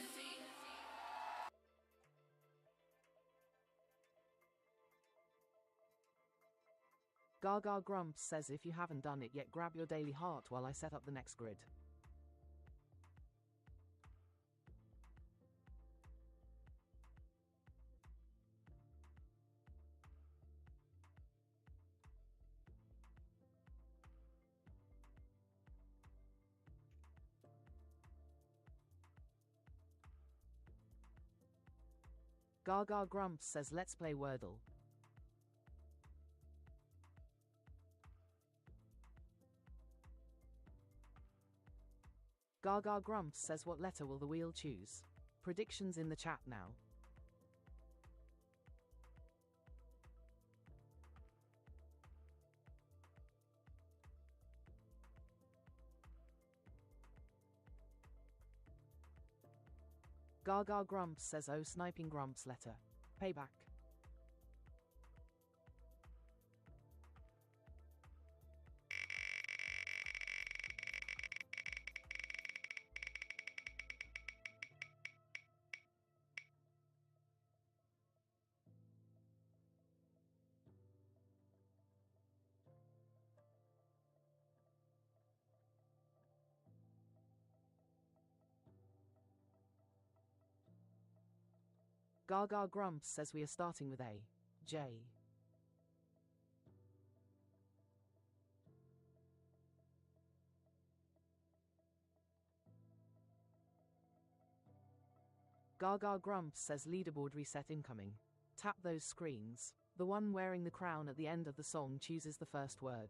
Gaga Grumps says if you haven't done it yet, grab your daily heart while I set up the next grid. Gaga Grumps says let's play Wordle. Gaga Grumps says what letter will the wheel choose? Predictions in the chat now. Gaga Grumps says oh sniping Grumps letter. Payback. Gaga Grumps says we are starting with A. J. Gaga Grumps says leaderboard reset incoming. Tap those screens. The one wearing the crown at the end of the song chooses the first word.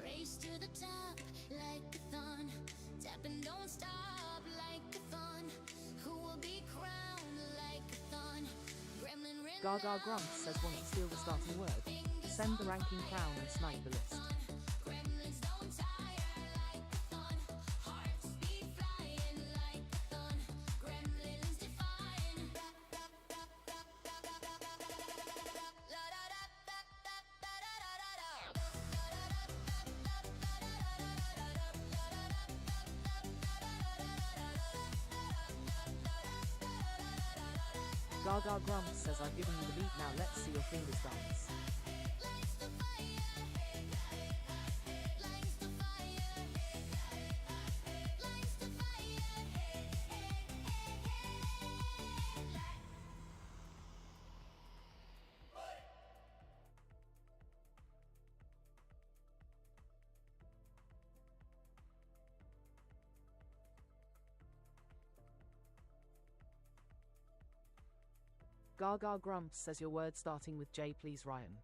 Race to the top like a thon. Tap and don't stop like a thon. Who will be crowned like a thon? Gremlin ring. Gaga Grumps says want to steal the starting word. Send the ranking crown and snipe the list. Gremlins don't tire like a thon. Hearts beat flying like a thon. Gremlins defying. Gaga Grumps says I've given you the beat, now let's see your fingers dance. Gaga Grumps says your word starting with J, please Ryan.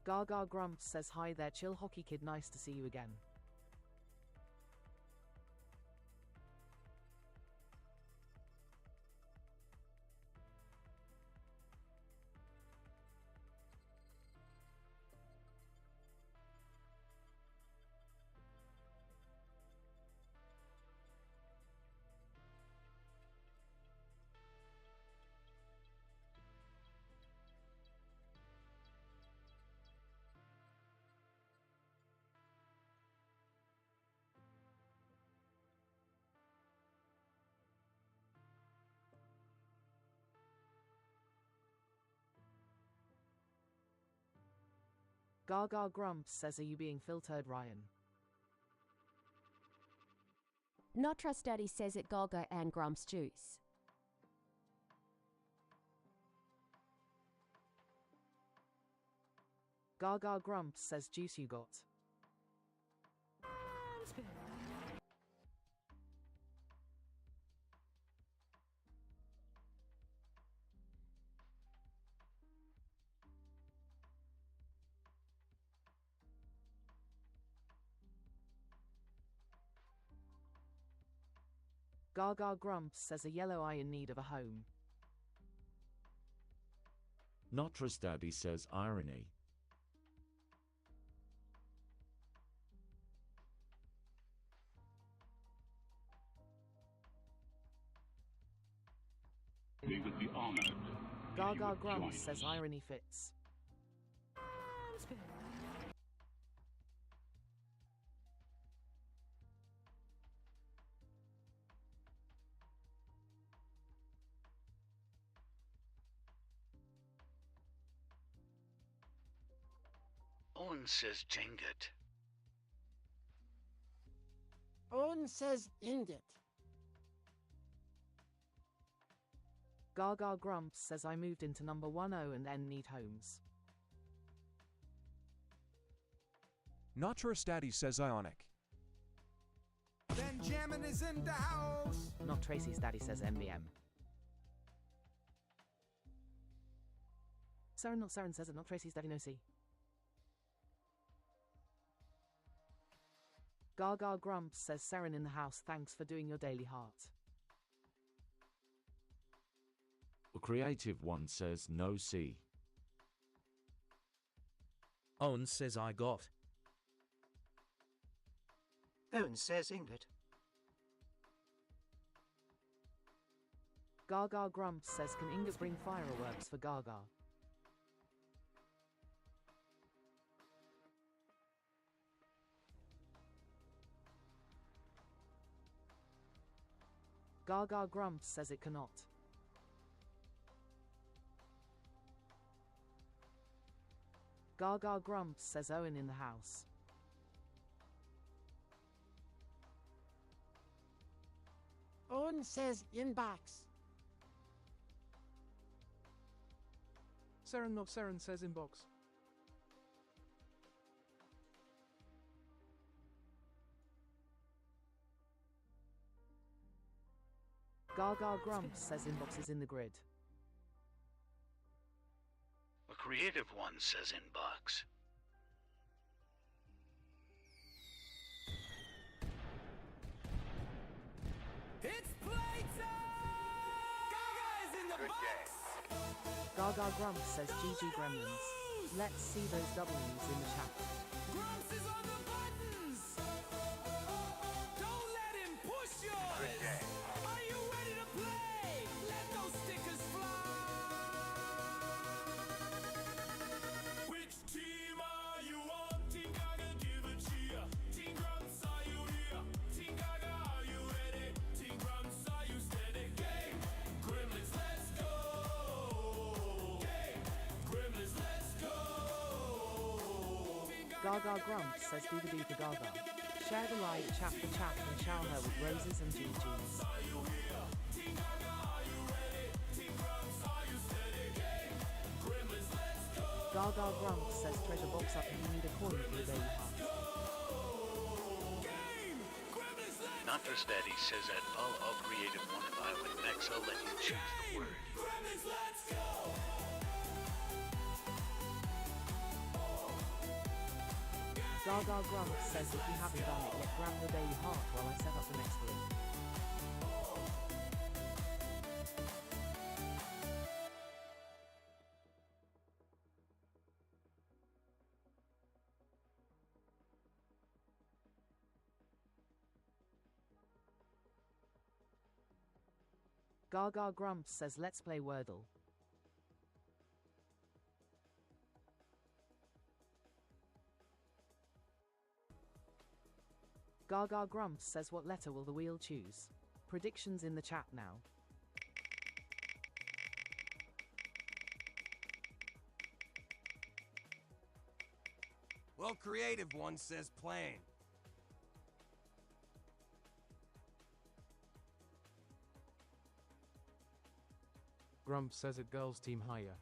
Gaga Grumps says hi there chill hockey kid, nice to see you again. Gaga Grumps says are you being filtered Ryan? Not Trust Daddy says it Gaga and Grumps juice. Gaga Grumps says juice you got. Gaga Grumps says a yellow eye in need of a home. Notra's daddy says irony. We would be honored if you Gaga would join Grumps us. says irony fits. Owen says Jingut. Owen says ingot. Gaga Grumps says I moved into number 10 and N need homes. Notra's daddy says Ionic. Benjamin is in the house. Not Tracy's daddy says MBM. Saren not Saren says it, not Tracy's daddy no C. Gaga Grumps says Saren in the house, thanks for doing your daily heart. A creative one says no C. Owen says I got. Owen says ingot. Gaga Grumps says can Ingot bring fireworks for Gaga? Gaga Grumps says it cannot. Gaga Grumps says Owen in the house. Owen says inbox. Saren not Saren says inbox. Gaga Grumps says inbox is in the grid. A creative one says inbox. It's playtime! Gaga is in the box! Gaga Grumps says GG Gremlins. Let's see those W's in the chat. Grumps is on the buttons! Don't let him push yours! Are you ready to play? Let those stickers fly! Which team are you on? Team Gaga, give a cheer. Team Grumps, are you here? Team Gaga, are you ready? Team Grumps, are you steady? Game! Gremlins, let's go! Game! Gremlins, let's go! Gaga Grumps says do the beat for Gaga. Share the like, chat the chat, and shower her with roses and GGs. Gaga Grumps says treasure box up and you need a coin for your daily heart. Notra's daddy says that all creative one if I win next, I'll let you choose the word. Gremlins, let's go! Gaga Grumps says if you haven't done it yet, grab your daily heart while I set up the next grid. Gaga Grumps says let's play Wordle. Gaga Grumps says what letter will the wheel choose? Predictions in the chat now. Well, creative one says plain. Grumps says it girls team higher.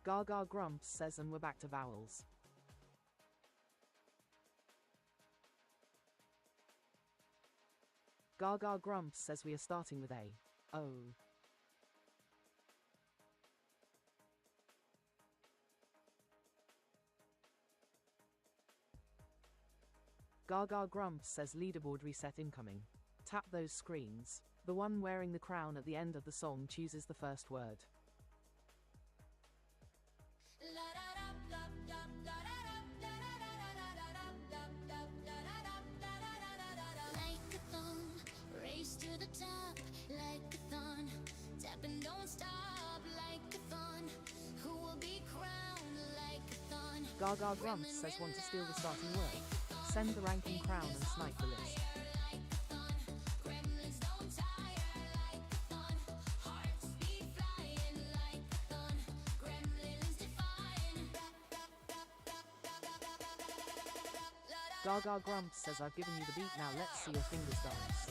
Gaga Grumps says and we're back to vowels. Gaga Grumps says we are starting with A. Oh. Gaga Grumps says leaderboard reset incoming. Tap those screens. The one wearing the crown at the end of the song chooses the first word. Race to the top like a thorn. Tap and don't stop like a thorn. Who will be crowned like a thorn? Gaga Grumps says want to steal the starting word. Send the ranking crown and snipe the list. Gaga Grumps says I've given you the beat, now let's see your fingers dance.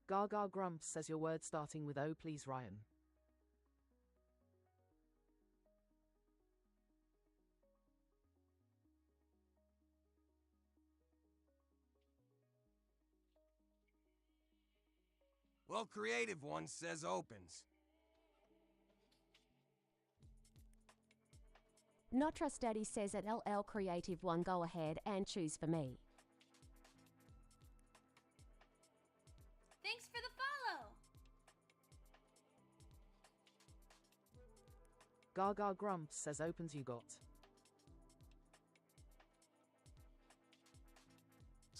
Gaga Grumps says your word starting with O, please, Ryan. Well, creative one says opens. Not Trust Daddy says at LL Creative One, go ahead and choose for me. Thanks for the follow. Gaga Grumps says opens you got.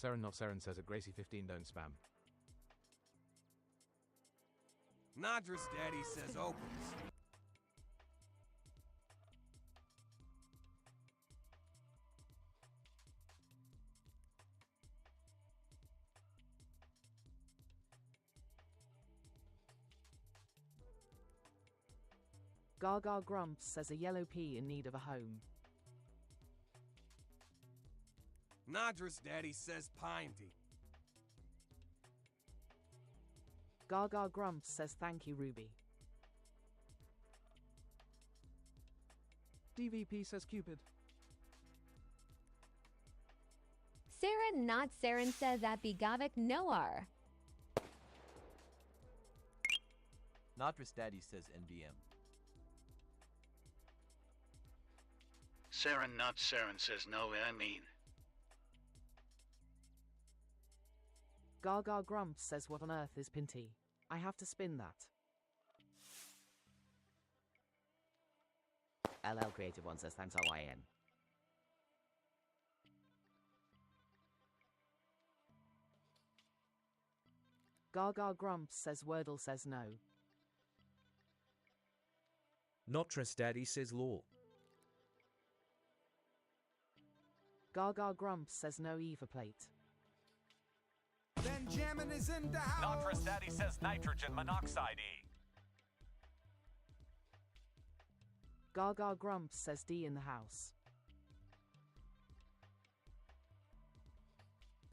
Seren Not Seren says at Gracie 15 don't spam. Nadras Daddy says opens. Gaga Grumps says a yellow pea in need of a home. Nadras Daddy says pinety. Gaga Grumps says thank you, Ruby. DVP says Cupid. Seren Not Seren says that Begavik Noar. Nadras Daddy says NBM. Seren Not Seren says no, I mean. Gaga Grumps says what on earth is Pinty? I have to spin that. LL Creative One says thanks RYN. Gaga Grumps says Wordle says no. Not Trust Daddy says law. Gaga Grumps says no Eva plate. Benjamin is in the house. Natras Daddy says nitrogen monoxide E. Gaga Grumps says D in the house.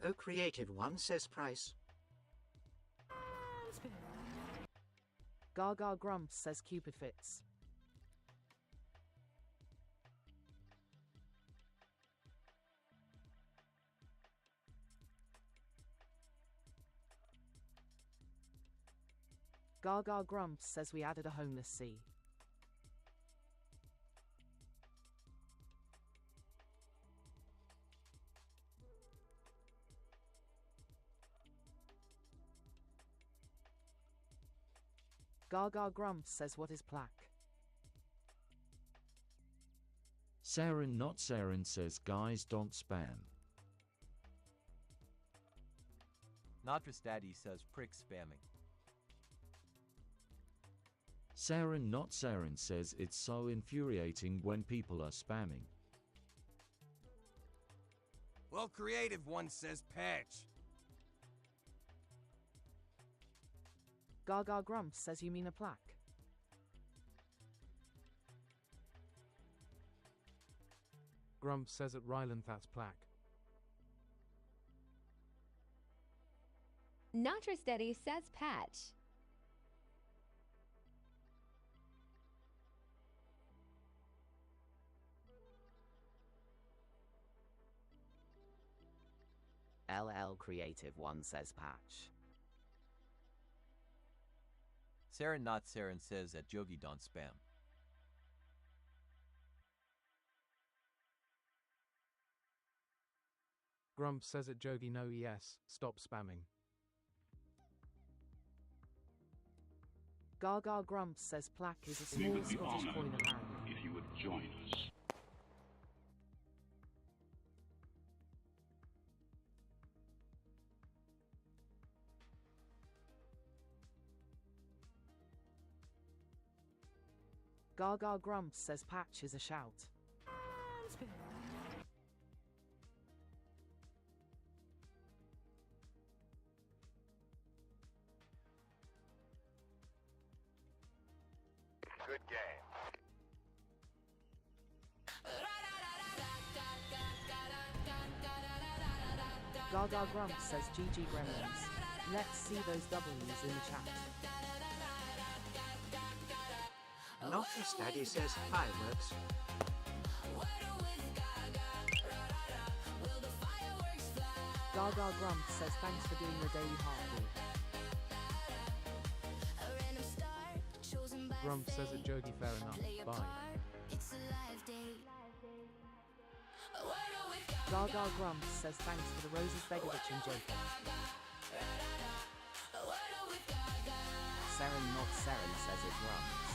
Oh, Creative One says price. Gaga Grumps says Cupid fits. Gaga Grumps says we added a homeless C. Gaga Grumps says what is plaque? Seren Not Seren says guys don't spam. Nadras Daddy says prick spamming. Seren Not Seren says it's so infuriating when people are spamming. Well, creative one says patch. Gaga Grumps says you mean a plaque. Grumps says at Ryland that's plaque. Not Steady says patch. LL Creative 1 says patch. Saren Not Saren says that Jogi don't spam. Grumps says at Jogi no ES, stop spamming. Gaga Grumps says plaque is a We small would be Scottish coin honored apparently. if you would join us. Gaga Grumps says patch is a shout. Good game. Gaga Grumps says GG Gremlins. Let's see those W's in the chat. Not Steady says fireworks. Gaga Grumps says thanks for doing your daily heartbeat. Grumps says at Jogi fair enough. Bye. Gaga Grumps says thanks for the roses Begovic and Jacob. Saren Not Saren says it Grumps.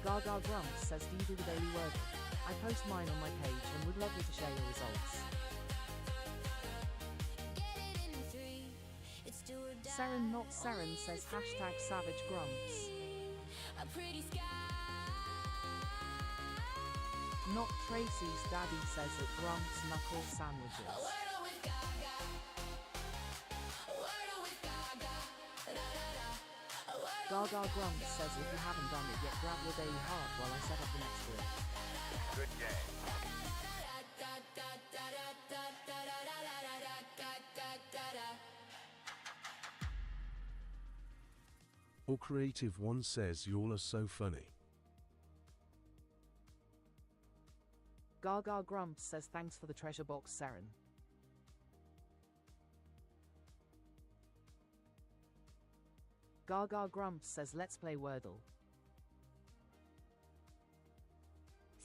Gaga Grumps says do you do the daily word? I post mine on my page and would love you to share your results. Saren Not Saren says hashtag Savage Grumps. Not Tracy's daddy says that Grumps knuckle sandwiches. Gaga Grumps says if you haven't done it yet, grab your daily heart while I set up the next grid. Good game. Or Creative One says y'all are so funny. Gaga Grumps says thanks for the treasure box, Saren. Gaga Grumps says let's play Wordle.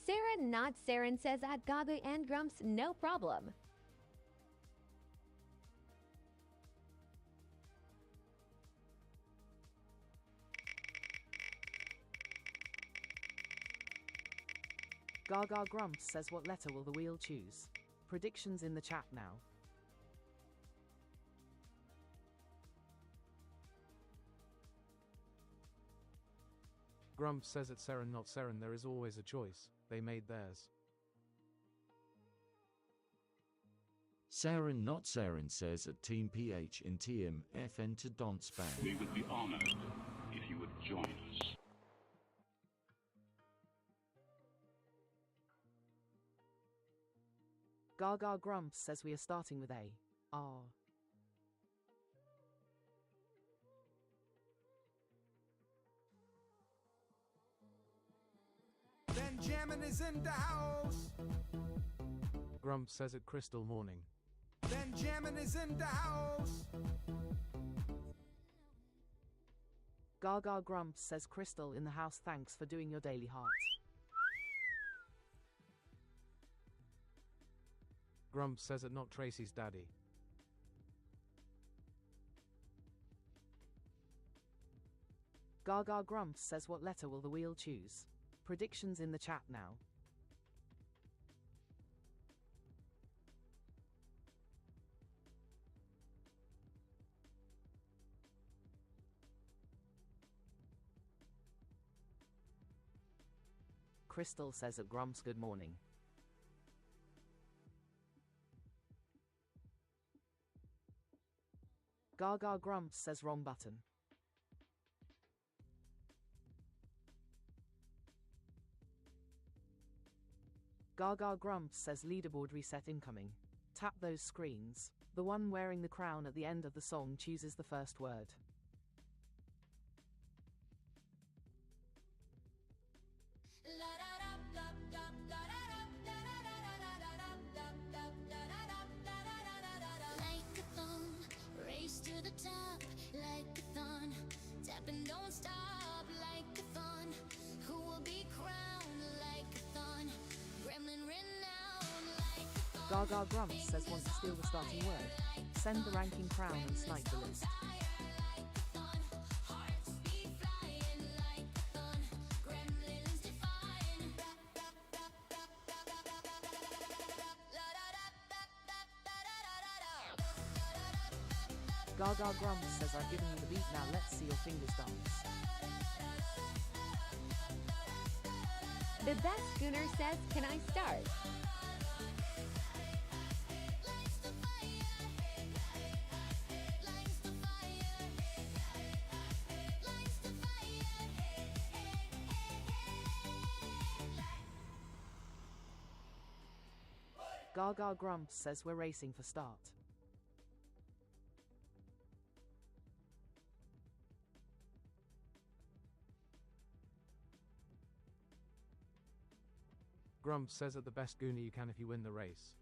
Sarah Not Saren says at Gaga and Grumps no problem. Gaga Grumps says what letter will the wheel choose? Predictions in the chat now. Grumps says at Saren Not Saren there is always a choice. They made theirs. Saren Not Saren says at Team PH in TM FN to don't spam. We would be honored if you would join us. Gaga Grumps says we are starting with A. R. Benjamin is in the house. Grumps says at Crystal morning. Benjamin is in the house. Gaga Grumps says Crystal in the house thanks for doing your daily heart. Grumps says at not Tracy's daddy. Gaga Grumps says what letter will the wheel choose? Predictions in the chat now. Crystal says at Grumps good morning. Gaga Grumps says wrong button. Gaga Grumps says leaderboard reset incoming. Tap those screens. The one wearing the crown at the end of the song chooses the first word. Race to the top like a thon. Tap and don't stop like a thon. Who will be crowned like a thon? Gremlin renowned like a thon. Gaga Grumps says want to steal the starting word. Send the ranking crown and snipe the list. Gaga Grumps says I've given you the beat, now let's see your fingers dance. The best Schooner says, can I start? Gaga Grumps says we're racing for start. Grumps says at the best Goonie you can if you win the race.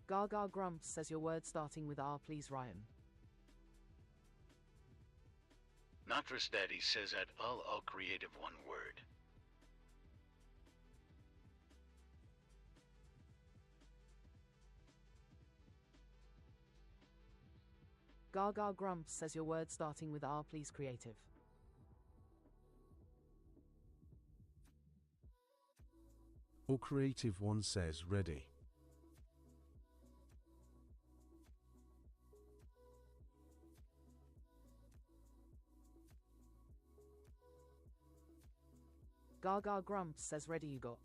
Gaga Grumps says your word starting with R, please, Ryan. Notress Daddy says at all creative one word. Gaga Grumps says your word starting with R, please, creative. All creative one says ready. Gaga Grumps says ready you got.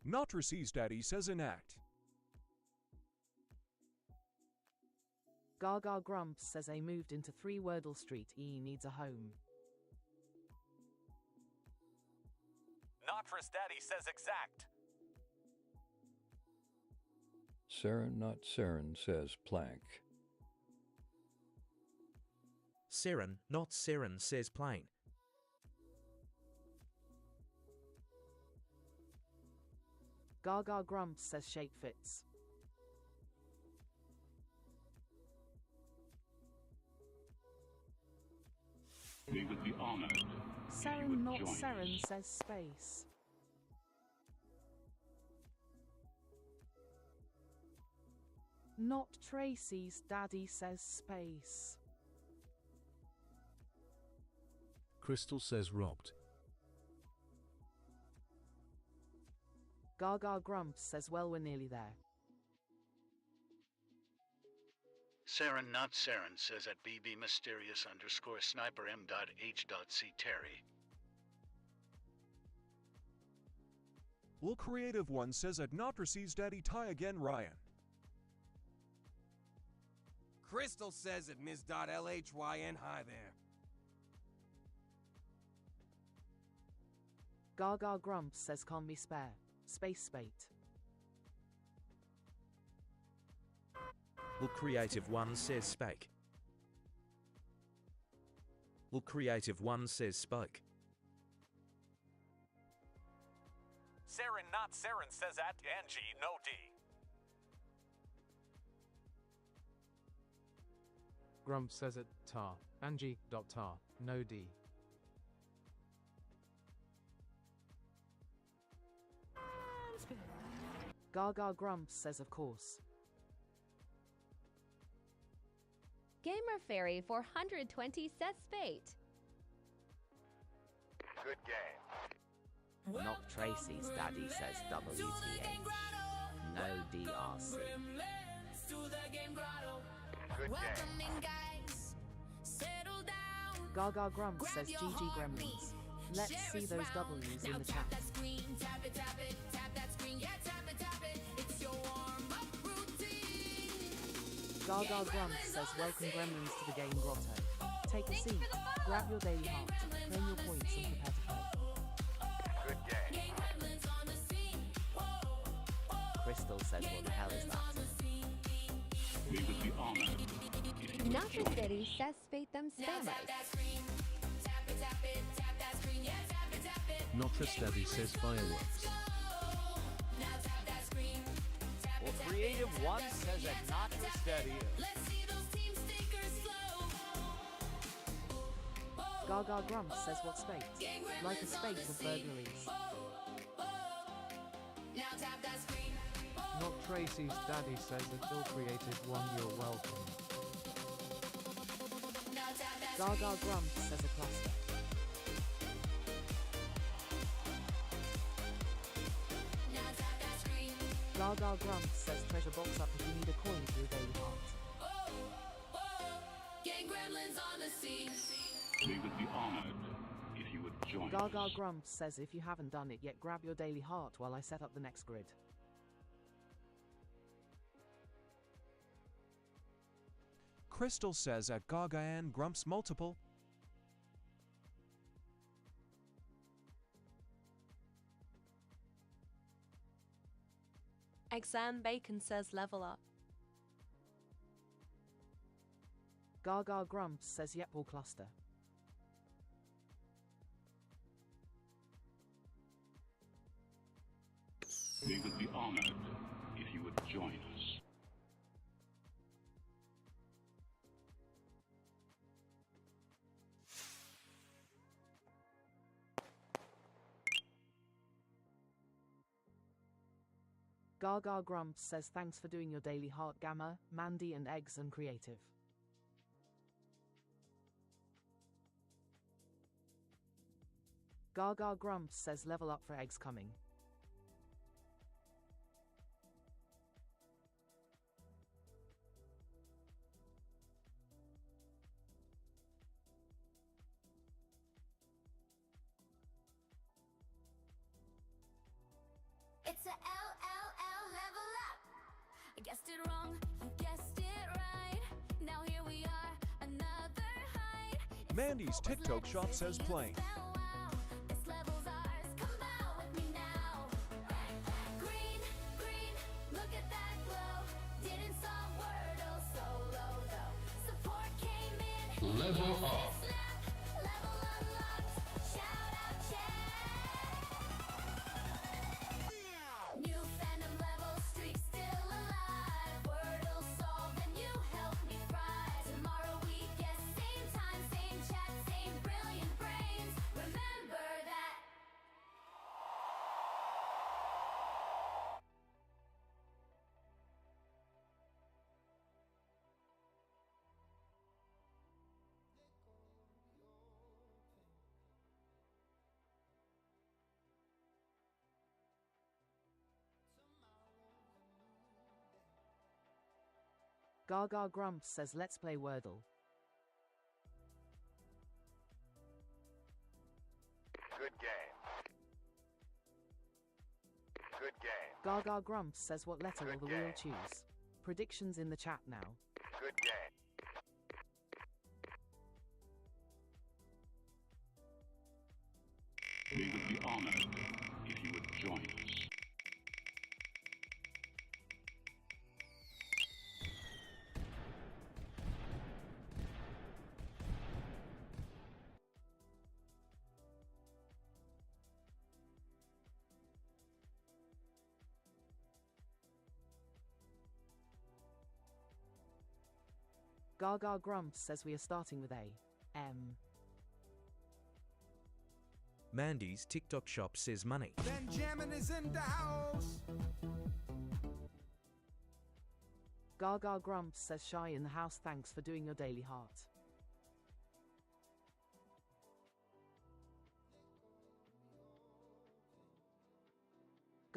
Notress's daddy says enact. Gaga Grumps says A moved into 3 Wordle Street, E needs a home. Notress Daddy says exact. Saren not Saren says plank. Siren, not Siren, says plain. Gaga Grumps says shape fits. We would be honored if you Saren would not join Saren us. says space. Not Tracy's daddy says space. Crystal says robbed. Gaga Grumps says well, we're nearly there. Saren not Saren says at BB mysterious _ sniper m.h.c Terry. Will creative one says at Notress's daddy tie again Ryan. Crystal says at Ms.LHYN hi there. Gaga Grumps says can't be spare. Space spate. Will creative one says spake. Will creative one says spoke. Saren not Saren says at Angie no D. Grumps says at tar. Angie.tar. No D. Gaga Grumps says of course. Gamer Fairy 420 says spate. Good game. Not Tracy's daddy says WTH. no DRC. Gremlins to the game grotto. Good Welcome game. in, guys. Settle down. Gaga Grumps Grab says your GG heartbeat. Gremlins. Let's Share see us those round. W's Now in the tap chat. that screen, tap it, tap that screen, yeah, tap it. It's your warm-up routine. Gaga Grumps says welcome Gremlins to the game grotto. Take a seat, grab your daily heart, claim your points and prepare to play. Good game. Game gremlins on the scene. Crystal says what the hell is that? We would be honored if you Not would the join city us. says feed them Now tap spammers. that screen, tap that screen, yeah, tap it. Notress Daddy says fireworks. Now tap that screen, tap Well, it, Creative One that says screen, yeah, that not for steady. Let's see those team stickers flow. Gaga Grumps says what spate? Like a spate of burglaries. Now tap that screen. Not Tracy's daddy says that Ill Creative One, you're welcome. Now tap that Gaga Grumps says a cluster. Now tap that screen. Gaga Grumps says treasure box up if you need a coin for your daily heart. Gang gremlins on the scene. We would be honored if you would join Gaga us. Grumps says if you haven't done it yet, grab your daily heart while I set up the next grid. Crystal says at Gaga and Grumps multiple. Exam Bacon says level up. Gaga Grumps says yep, all cluster. We would be honored if you would join us. Gaga Grumps says thanks for doing your daily heart, Gamma, Mandy and Eggs and Creative. Gaga Grumps says level up for Eggs coming. It's a LLL level up. I guessed it wrong, you guessed it right. Now here we are, another height. Mandy's TikTok shop says playing. This level's ours, come bow with me now. Green, green, look at that glow. Didn't solve Wordle solo though. Support came in. Level up. Snap, level unlocked. Shout out chat. New fandom level streak still alive. Wordle solved and you helped me fry. Tomorrow we guess same time, same chat, same brilliant brains. Remember that. Gaga Grumps says let's play Wordle. Good game. Good game. Gaga Grumps says what letter will Good the wheel game. choose? Predictions in the chat now. Good game. We would be honored if you would join us. Gaga Grumps says we are starting with A. M. Mandy's TikTok shop says money. Benjamin is in the house. Gaga Grumps says shy in the house thanks for doing your daily heart.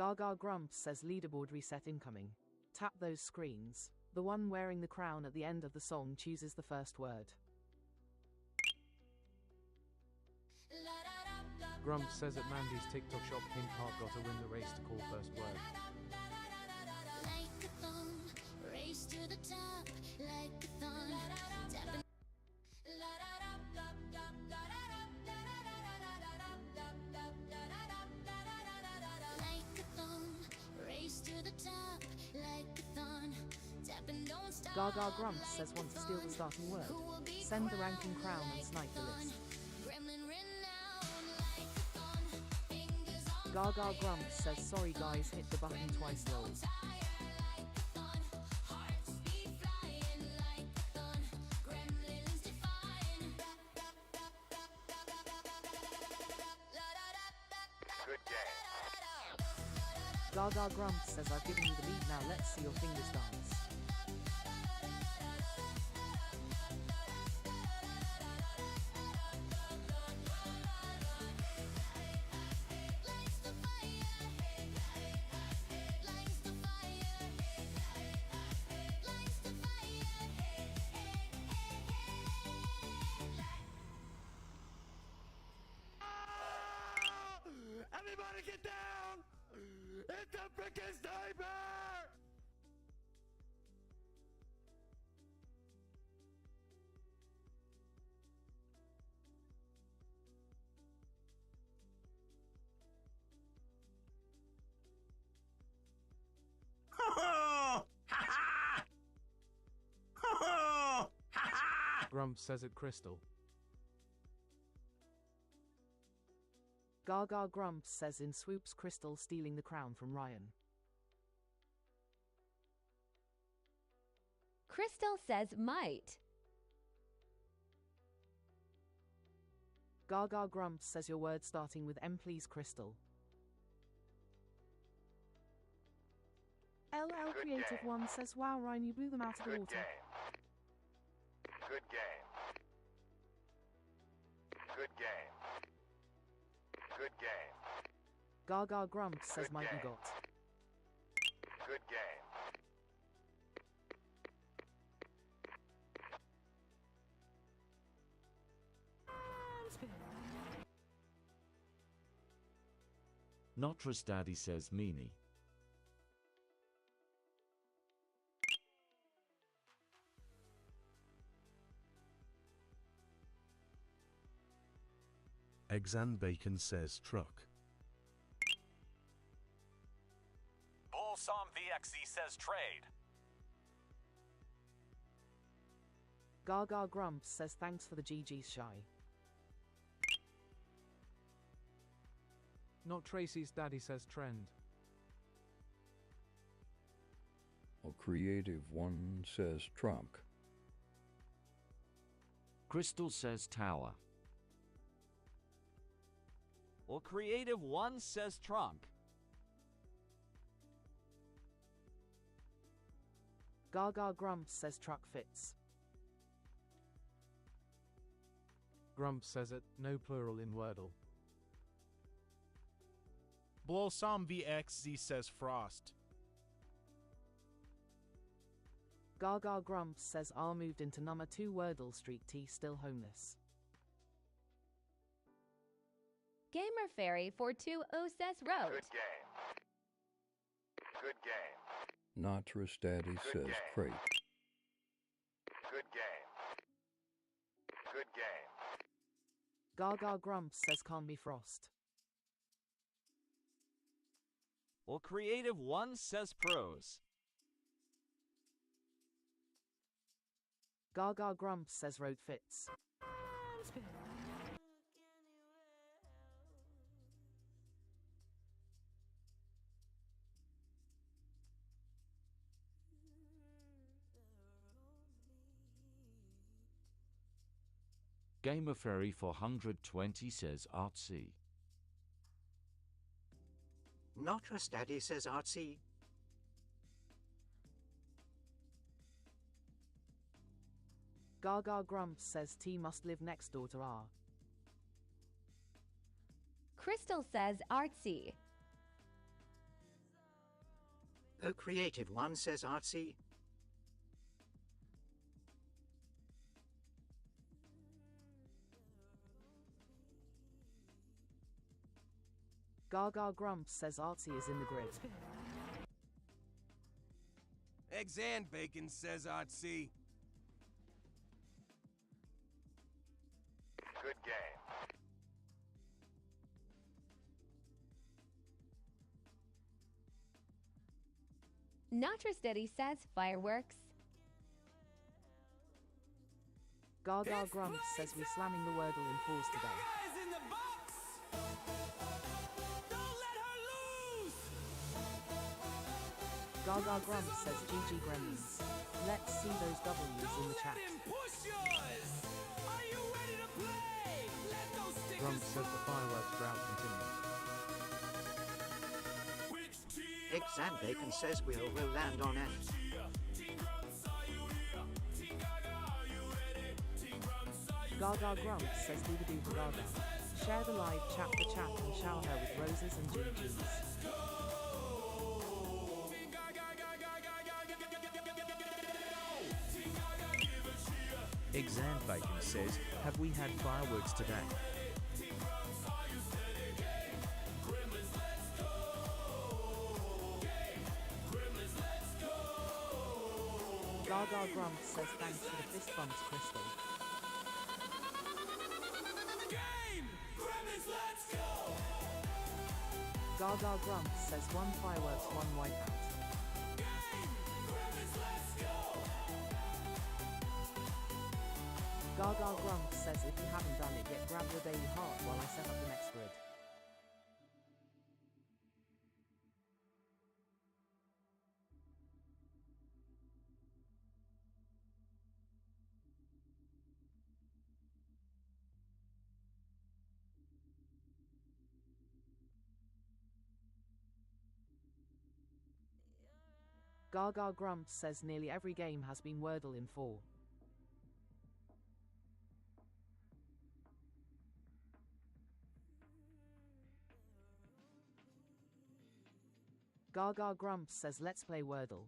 Gaga Grumps says leaderboard reset incoming. Tap those screens. The one wearing the crown at the end of the song chooses the first word. Grumps says at Mandy's TikTok shop, Pink Heart got to win the race to call first word. Race to the top, like a thumb. Tapping. Like a thumb, race to the top, like a thumb. Tapping, don't stop. Gaga Grumps says want to steal the starting word. Send the ranking crown and snipe the list. Gaga Grumps says sorry guys, hit the button twice lol. Good game. Gaga Grumps says I've given you the lead, now let's see your fingers dance. Everybody get down! It's a freaking sniper! Grumps says at Crystal. Gaga Grumps says in swoops Crystal stealing the crown from Ryan. Crystal says might. Gaga Grumps says your word starting with M please Crystal. LL Creative One says wow Ryan, you blew them out of the water. Good game. Good game. Good game. Gaga Grumps says might you got. Good game. Notress Daddy says meanie. Exan Bacon says truck. Bullsom VXZ says trade. Gaga Grumps says thanks for the GG's shy. Not Tracy's daddy says trend. A creative one says trunk. Crystal says tower. Well, creative one says trunk. Gaga Grumps says truck fits. Grumps says it, no plural in Wordle. Blossom VXZ says frost. Gaga Grumps says R moved into number 2 Wordle Street T still homeless. Gamer Fairy 420 says wrote. Good game. Good game. Notress Daddy says game. crate. Good game. Good game. Gaga Grumps says can't be frost. Well, creative one says pros. Gaga Grumps says road fits. Gamer Fairy 420 says artsy. Notress Daddy says artsy. Gaga Grumps says T must live next door to R. Crystal says artsy. Oh Creative One says artsy. Gaga Grumps says artsy is in the grid. Eggs and Bacon says artsy. Good game. Natra Steady says fireworks. Gaga Grumps says we're slamming the Wordle in fours today. Gaga Grumps says GG Gremlins. Let's see those W's in the chat. Grumps says the fireworks drought continues. Eggs and Bacon says will land on F. Gaga Grumps says leave a do for Gaga. Share the live chat the chat and shower her with roses and GGs. Eggs and Bacon says, have we had fireworks today? Gaga Grumps says thanks for the fist bumps, Crystal. Gaga Grumps says one fireworks, one wipeout. Gaga Grumps says if you haven't done it yet, grab your daily heart while I set up the next grid. Gaga Grumps says nearly every game has been Wordle in 4. Gaga Grumps says let's play Wordle.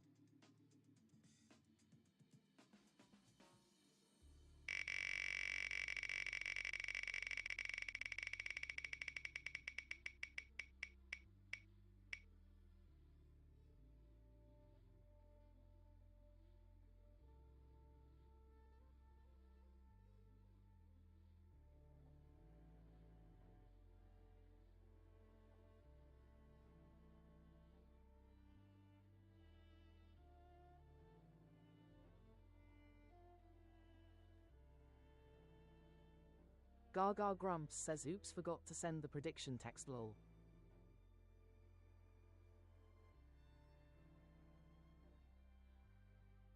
Gaga Grumps says oops, forgot to send the prediction text lol.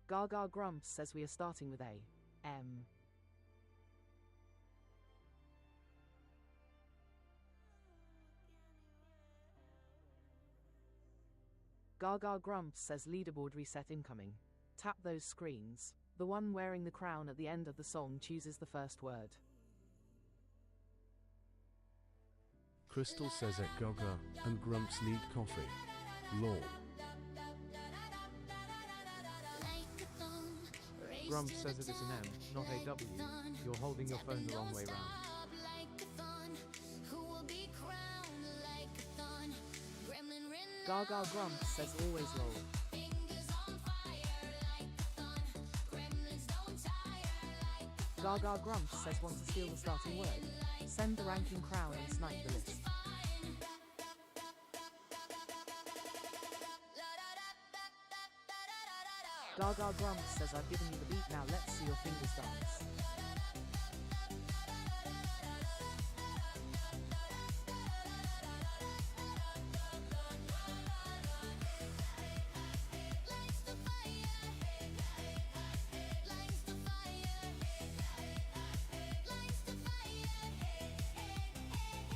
Gaga Grumps says we are starting with A. M. Gaga Grumps says leaderboard reset incoming. Tap those screens. The one wearing the crown at the end of the song chooses the first word. Crystal says at Gaga and Grumps need coffee. Lol. Grumps says it is an M, not a W. You're holding your phone the wrong way round. Gaga Grumps says always lol. Gaga Grumps says want to steal the starting word. Send the ranking crown and snipe the list. Gaga Grumps says I've given you the beat, now let's see your fingers dance.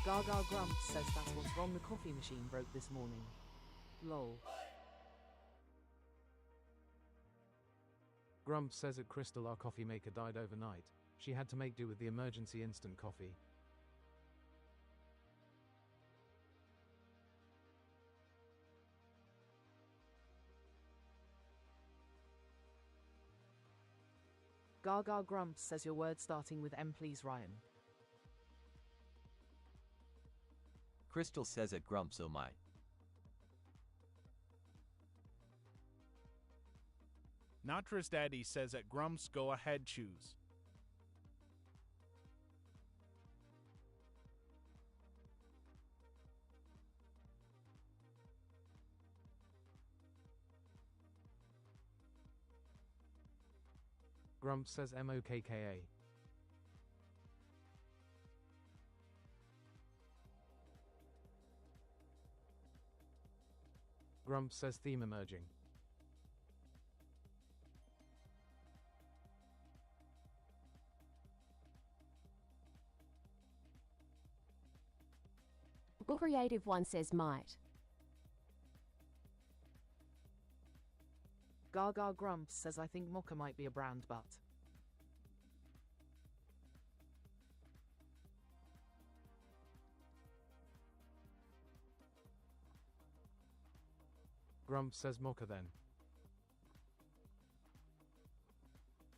Gaga Grumps says that's what's wrong, the coffee machine broke this morning. Lol. Grumps says at Crystal our coffee maker died overnight. She had to make do with the emergency instant coffee. Gaga Grumps says your word starting with M please Ryan. Crystal says at Grumps, oh my. Natras Daddy says at Grumps, go ahead, choose. Grumps says MOKKA. Grumps says theme emerging. Creative one says might. Gaga Grumps says I think Mocha might be a brand but. Grumps says Mocha then.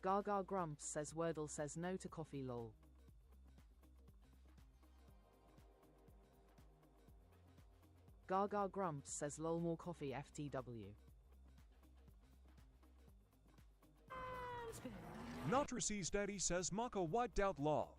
Gaga Grumps says Wordle says no to coffee lol. Gaga Grumps says lol more coffee FTW. Natracee's daddy says Maka wiped out law.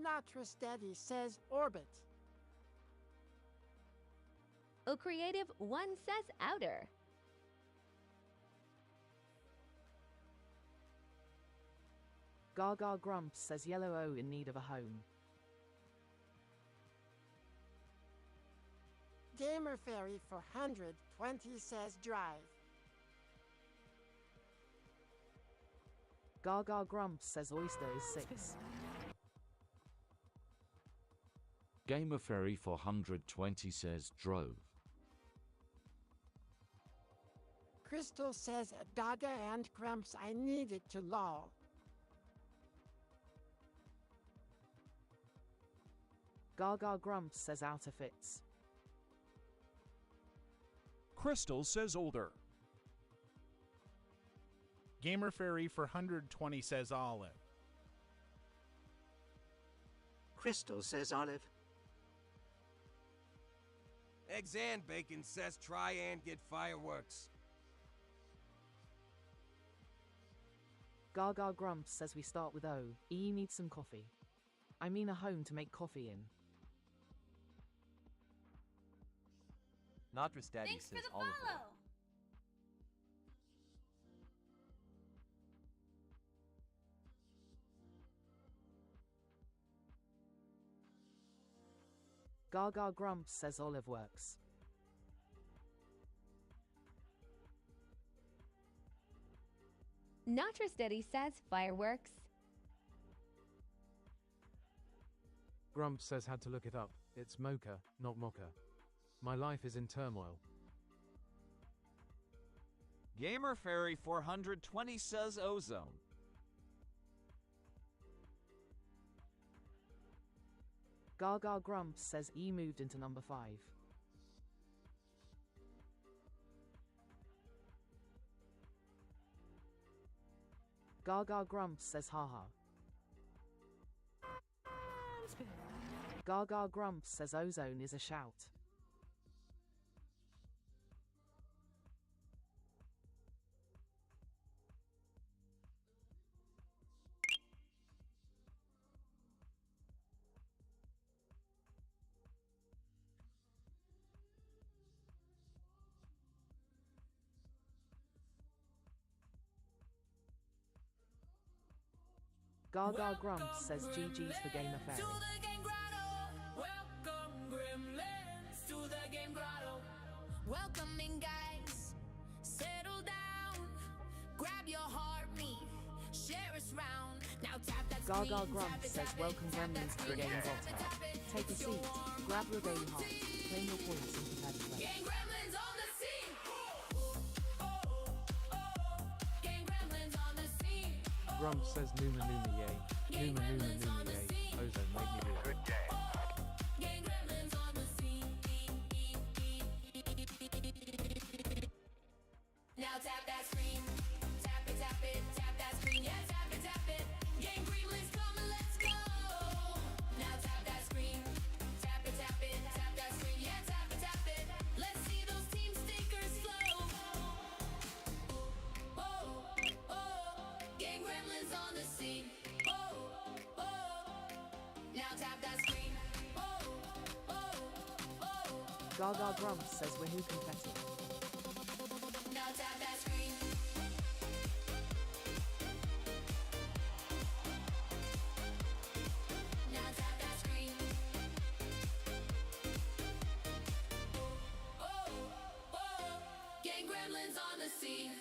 Natras Daddy says orbit. O Creative one says outer. Gaga Grumps says yellow O in need of a home. Gamer Fairy for 120 says drive. Gaga Grumps says oyster is 6. Gamer Fairy for 120 says drove. Crystal says Gaga and Grumps I needed to lol. Gaga Grumps says outer fits. Crystal says older. Gamer Fairy for 120 says olive. Crystal says olive. Eggs and Bacon says try and get fireworks. Gaga Grumps says we start with O. E needs some coffee. I mean a home to make coffee in. Natras Daddy Thanks for says the olive oil. follow. Gaga Grumps says olive works. Natras Daddy says fireworks. Grumps says had to look it up. It's Mocha, not Mocha. My life is in turmoil. Gamer Fairy 420 says ozone. Gaga Grumps says E moved into number 5. Gaga Grumps says haha. Gaga Grumps says ozone is a shout. Gaga Grumps says GG's for Gamer Fairy. To the game grotto. Welcome, gremlins, to the game grotto. Welcome in, guys. Settle down. Grab your heartbeat. Share us round. Now tap that screen. Gaga Grumps says welcome gremlins to the game grotto. Take a seat, grab your daily heart, claim your points and prepare to play. Game gremlins on the scene. Game gremlins on the scene. Grumps says Numa Numa yay. Numa, yay. Ozone made me do it. Good day. Gang gremlins on the scene. Now tap that screen. Tap it, tap it, tap that screen. Yeah, tap it, tap it. Gang gremlins come and let's go. Now tap that screen. Tap it, tap it, tap that screen. Yeah, tap it, tap it. Let's see those team stickers flow. Oh, oh, gang gremlins on the scene. Oh, oh, now tap that screen. Oh, oh, oh. Gaga Grumps says woohoo confetti. Now tap that screen. Now tap that screen. Oh, oh, gang gremlins on the scene.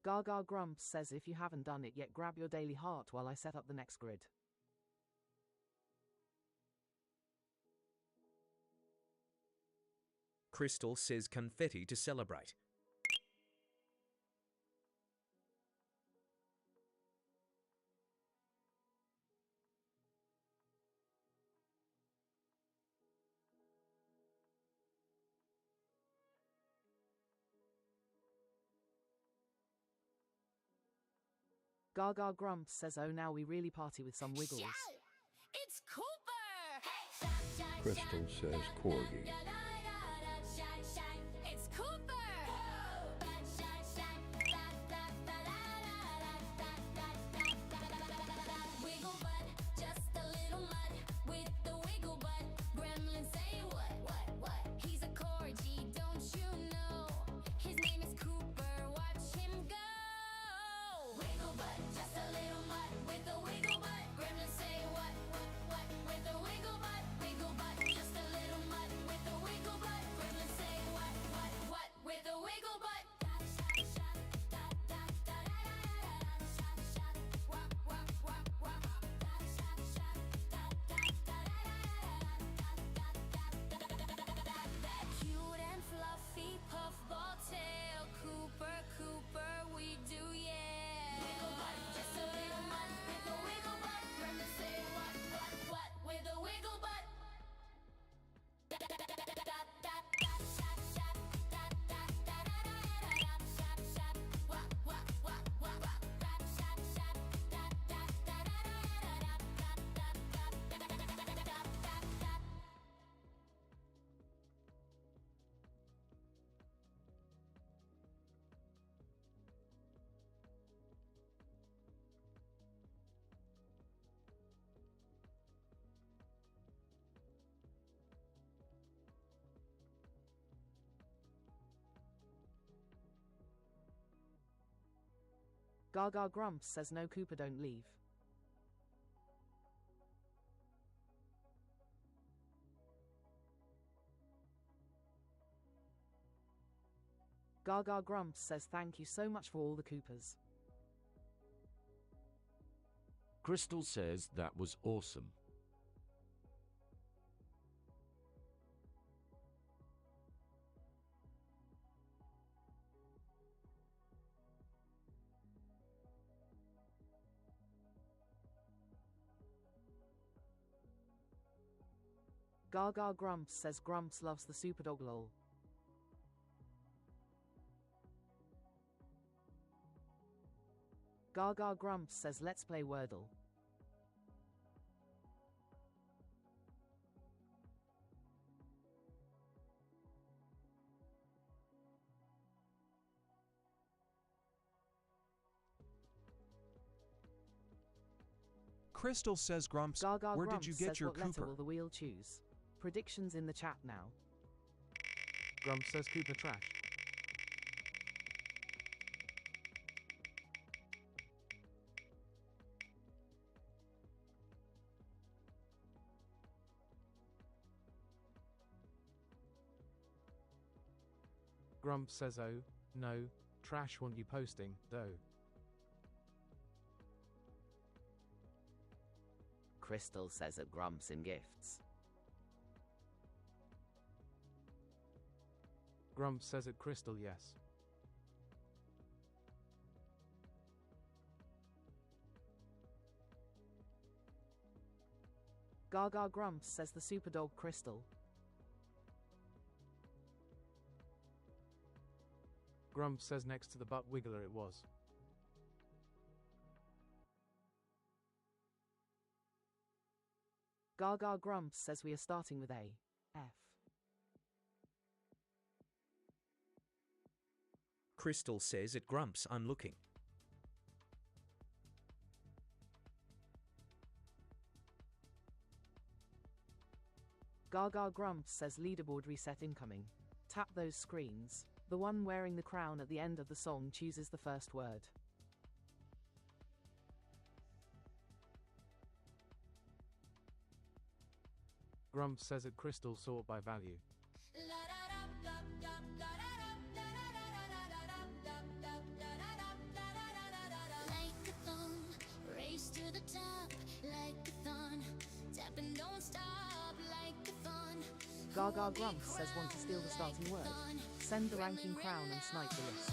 Gaga Grumps says if you haven't done it yet, grab your daily heart while I set up the next grid. Crystal says confetti to celebrate. Gaga Grumps says oh now we really party with some wiggles. It's Cooper! Crystal says corgi. It's Cooper! Wiggle butt, just a little mud with the wiggle butt. Gremlin say what? He's a corgi, don't you know? His name is Cooper, watch him go. Wiggle butt, just a little mud with the wiggle butt. Gremlin say what? With the wiggle butt, just a little mud with the wiggle butt. Gremlin say what? With the wiggle butt. That cute and fluffy puffball tail, Cooper, we do, yeah. Wiggle butt, just a little mud with the wiggle butt. Gremlin say what? With the wiggle butt. Gaga Grumps says no Cooper don't leave. Gaga Grumps says thank you so much for all the Coopers. Crystal says that was awesome. Gaga Grumps says Grumps loves the Superdog lol. Gaga Grumps says let's play Wordle. Crystal says Grumps, Gaga where Grumps did you get says your what letter Cooper? will the wheel choose? Predictions in the chat now. Grumps says Cooper trash. Grumps says oh, no, trash want you posting, though. Crystal says at Grumps in gifts. Grumps says at Crystal yes. Gaga Grumps says the superdog Crystal. Grumps says next to the butt wiggler it was. Gaga Grumps says we are starting with A. F. Crystal says at Grumps I'm looking. Gaga Grumps says leaderboard reset incoming. Tap those screens. The one wearing the crown at the end of the song chooses the first word. Grumps says at Crystal sort by value. Like a thong, race to the top, like a thon, tap and don't stop, like a thon. Gaga Grumps says want to steal the starting word. Send the ranking crown and snipe the list.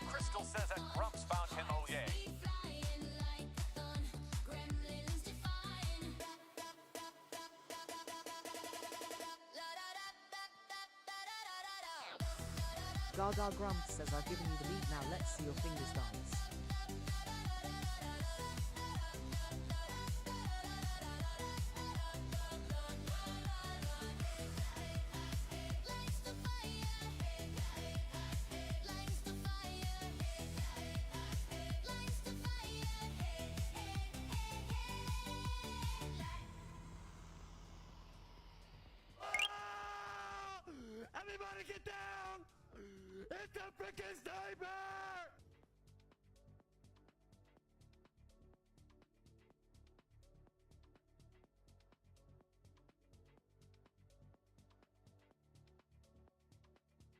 Crystal says that Grumps found him oh yay. Gaga Grumps says I've given you the lead, now let's see your fingers dance. Everybody get down! It's a freaking sniper!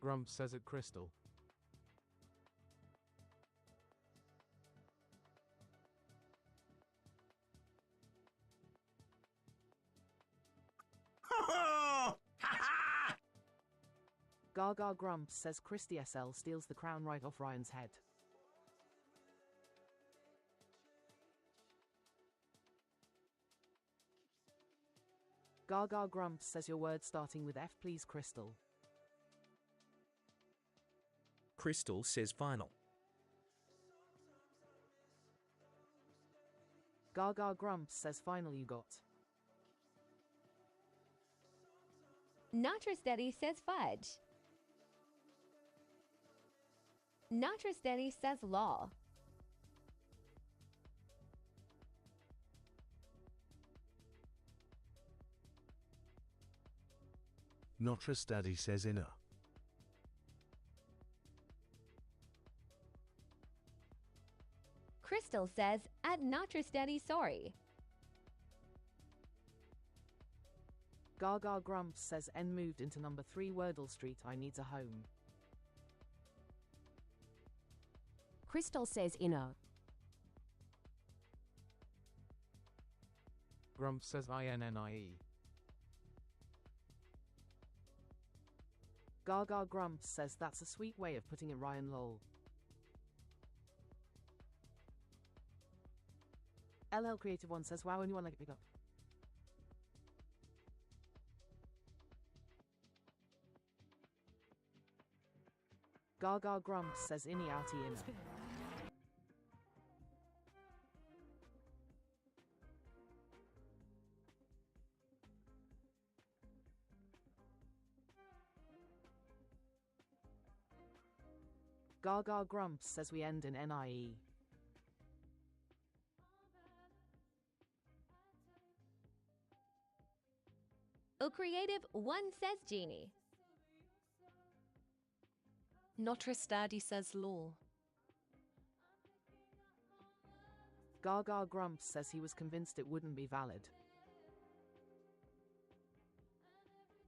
Grumps says at Crystal. Gaga Grumps says Christy SL steals the crown right off Ryan's head. Gaga Grumps says your word starting with F please Crystal. Crystal says final. Gaga Grumps says final you got. Natrasteady says fudge. Natrasteady says law. Natrasteady says inner. Crystal says at Natrasteady sorry. Gaga Grumps says N moved into number 3 Wordle Street I needs a home. Crystal says inner. Grumps says INNIE. Gaga Grumps says that's a sweet way of putting it Ryan lol. LL Creative One says wow anyone like it pick up. Gaga Grumps says innie outie inner. Gaga Grumps says we end in NIE. O Creative One says genie. Natrasteady says law. Gaga Grumps says he was convinced it wouldn't be valid.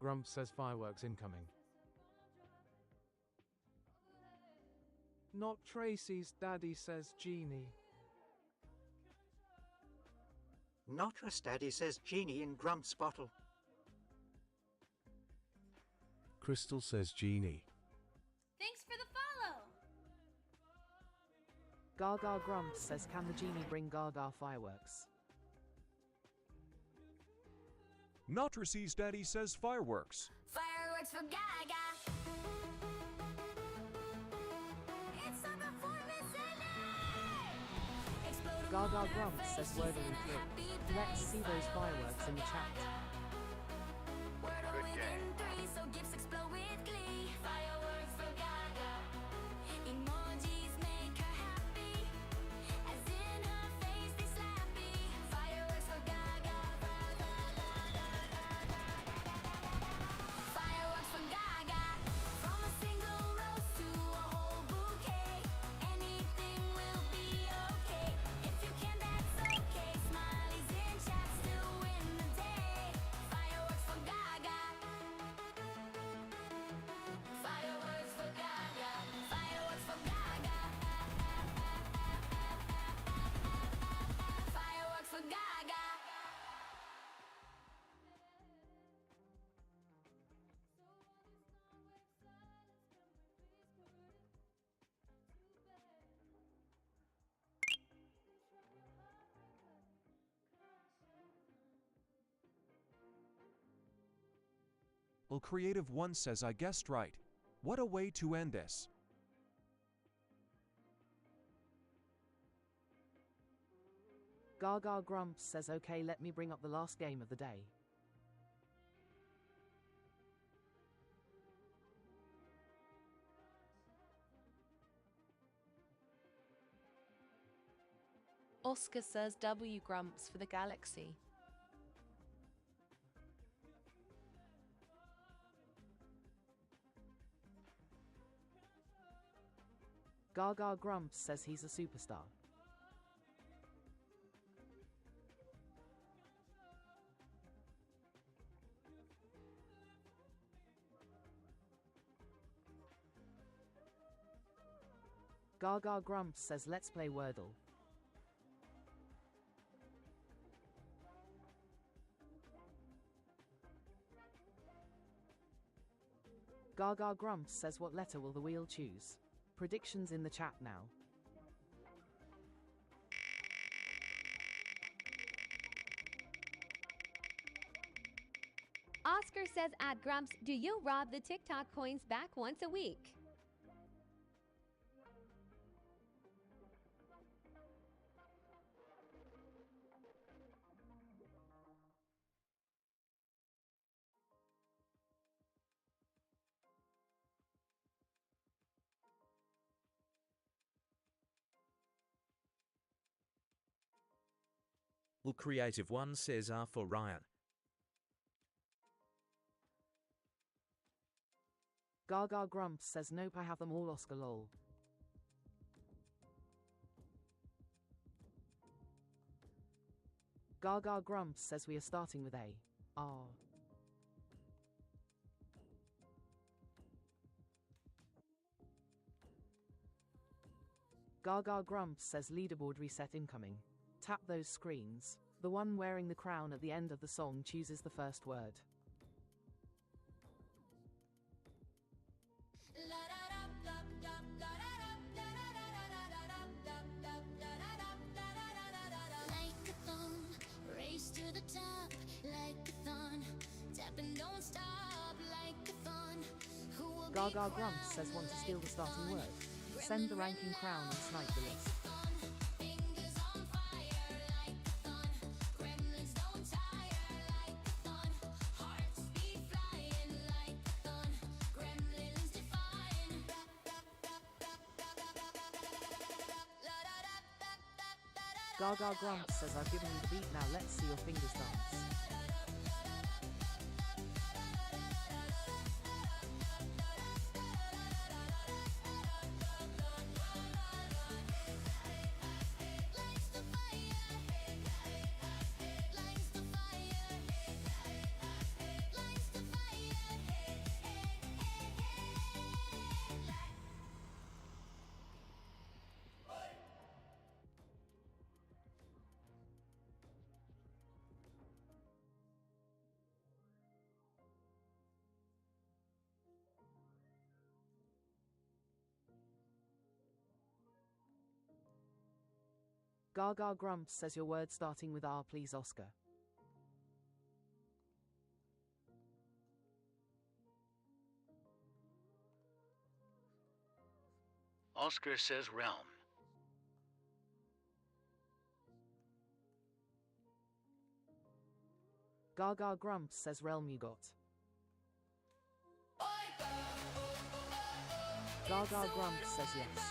Grumps says fireworks incoming. Not Tracy's daddy says genie. Notress Daddy says genie in Grump's bottle. Crystal says genie. Thanks for the follow. Gaga Grumps says, can the genie bring Gaga fireworks? Notress's Daddy says fireworks. Fireworks for Gaga. It's a performance and Gaga Grumps says Wordle and Flip. Let's see those fireworks in the chat. Wordle within 3, so gifts explode with glee. Fireworks for Gaga. Emojis make her happy. As in her face they slappy. Fireworks for Gaga. Fireworks for Gaga. From a single rose to a whole bouquet. Anything will be okay. If you can, that's okay. Smileys in chat still win the day. Fireworks for Gaga. Fireworks for Gaga. Fireworks for Gaga. Fireworks for Gaga. Well, Creative One says I guessed right. What a way to end this. Gaga Grumps says, okay, let me bring up the last game of the day. Oscar says W Grumps for the galaxy. Gaga Grumps says he's a superstar. Gaga Grumps says let's play Wordle. Gaga Grumps says what letter will the wheel choose? Predictions in the chat now. Oscar says at Grumps, do you rob the TikTok coins back once a week? Well, Creative One says R for Ryan. Gaga Grumps says nope, I have them all, Oscar lol. Gaga Grumps says we are starting with A. R. Gaga Grumps says leaderboard reset incoming. Tap those screens. The one wearing the crown at the end of the song chooses the first word. Like a thong, race to the top, like a thon. Tap and don't stop, like a thon. Who will Gaga Grumps says want to steal the starting word. Send the ranking crown and snipe the list. Gaga Grumps says I've given you the beat, now let's see your fingers dance. Gaga Grumps says your word starting with R, please, Oscar. Oscar says realm. Gaga Grumps says realm you got. Gaga Grumps says yes.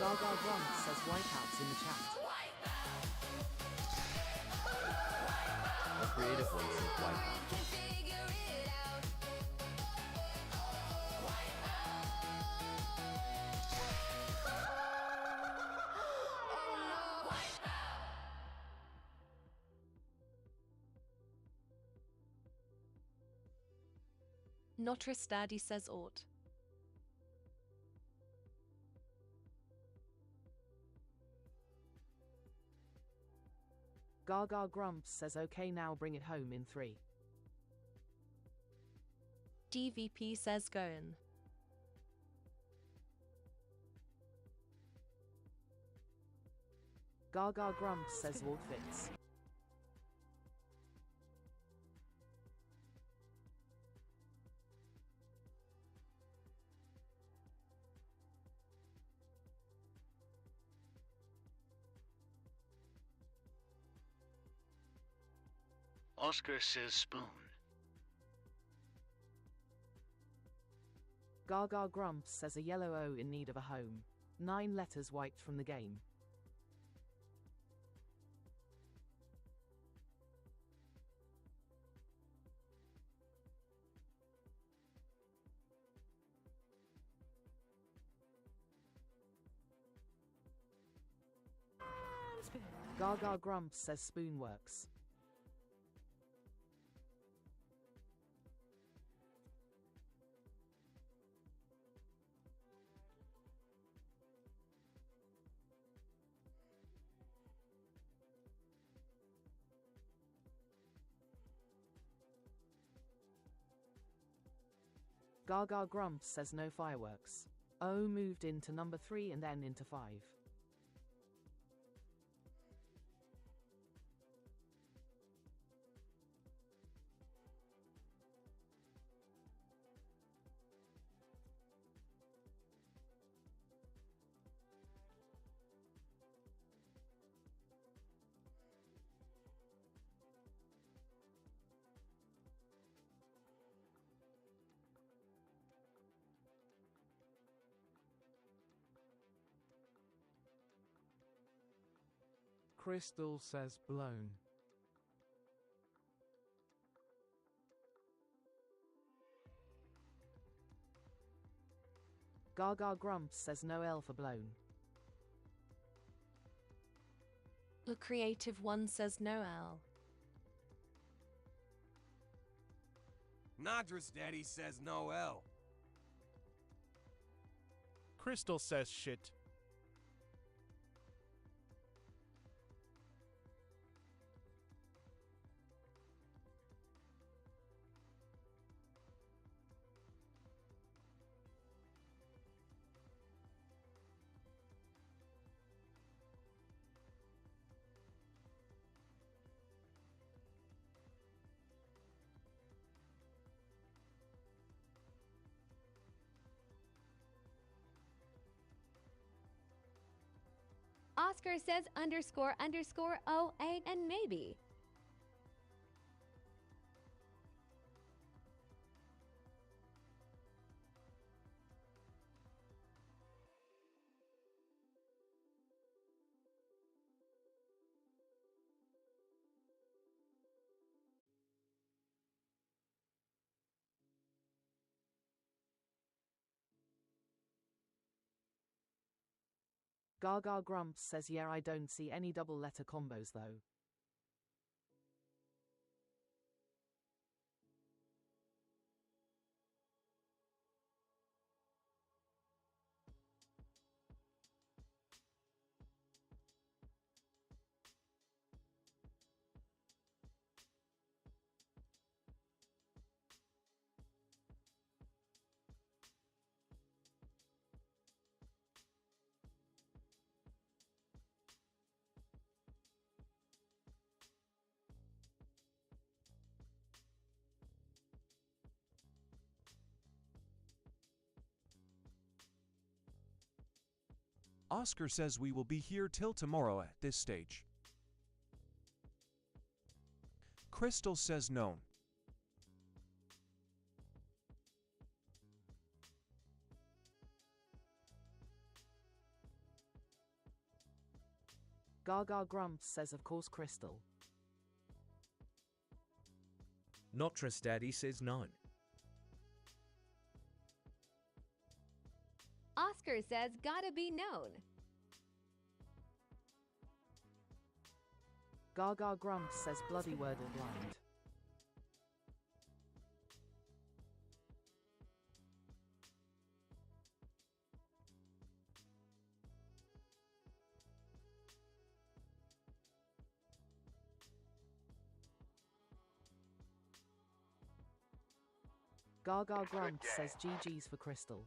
Gaga Grumps says wipeouts in the chat. The creative one says wipeout. Notris Daddy says ought. Gaga Grumps says okay now bring it home in 3. DVP says goin'. Gaga Grumps says what fits. Oscar says spoon. Gaga Grumps says a yellow O in need of a home. 9 letters wiped from the game. Gaga Grumps says spoon works. Gaga Grumps says no fireworks. O moved into number 3 and then into 5. Crystal says blown. Gaga Grumps says no L for blown. The creative one says no L. Nodris Daddy says no L. Crystal says shit. Oscar says underscore underscore OA and maybe. Gaga Grumps says yeah I don't see any double letter combos though. Oscar says we will be here till tomorrow at this stage. Crystal says known. Gaga Grumps says of course Crystal. Not Trust Daddy says known. Oscar says gotta be known. Gaga Grumps says bloody Wordle blind. Gaga Grumps says GG's for Crystal.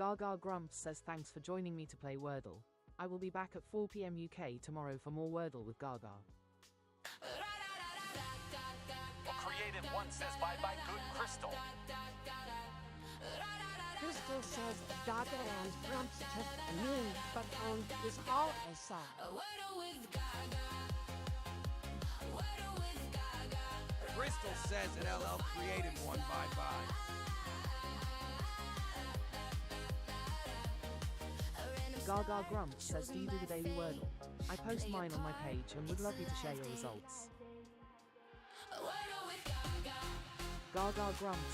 Gaga Grumps says thanks for joining me to play Wordle. I will be back at 4 PM UK tomorrow for more Wordle with Gaga. Creative One says bye bye good Crystal. Crystal says Gaga and Grumps just mean, but is all I saw. Crystal says at LL Creative One bye bye. Gaga Grumps says do you do the daily Wordle? I post mine on my page and would love you to share your results. Gaga Grumps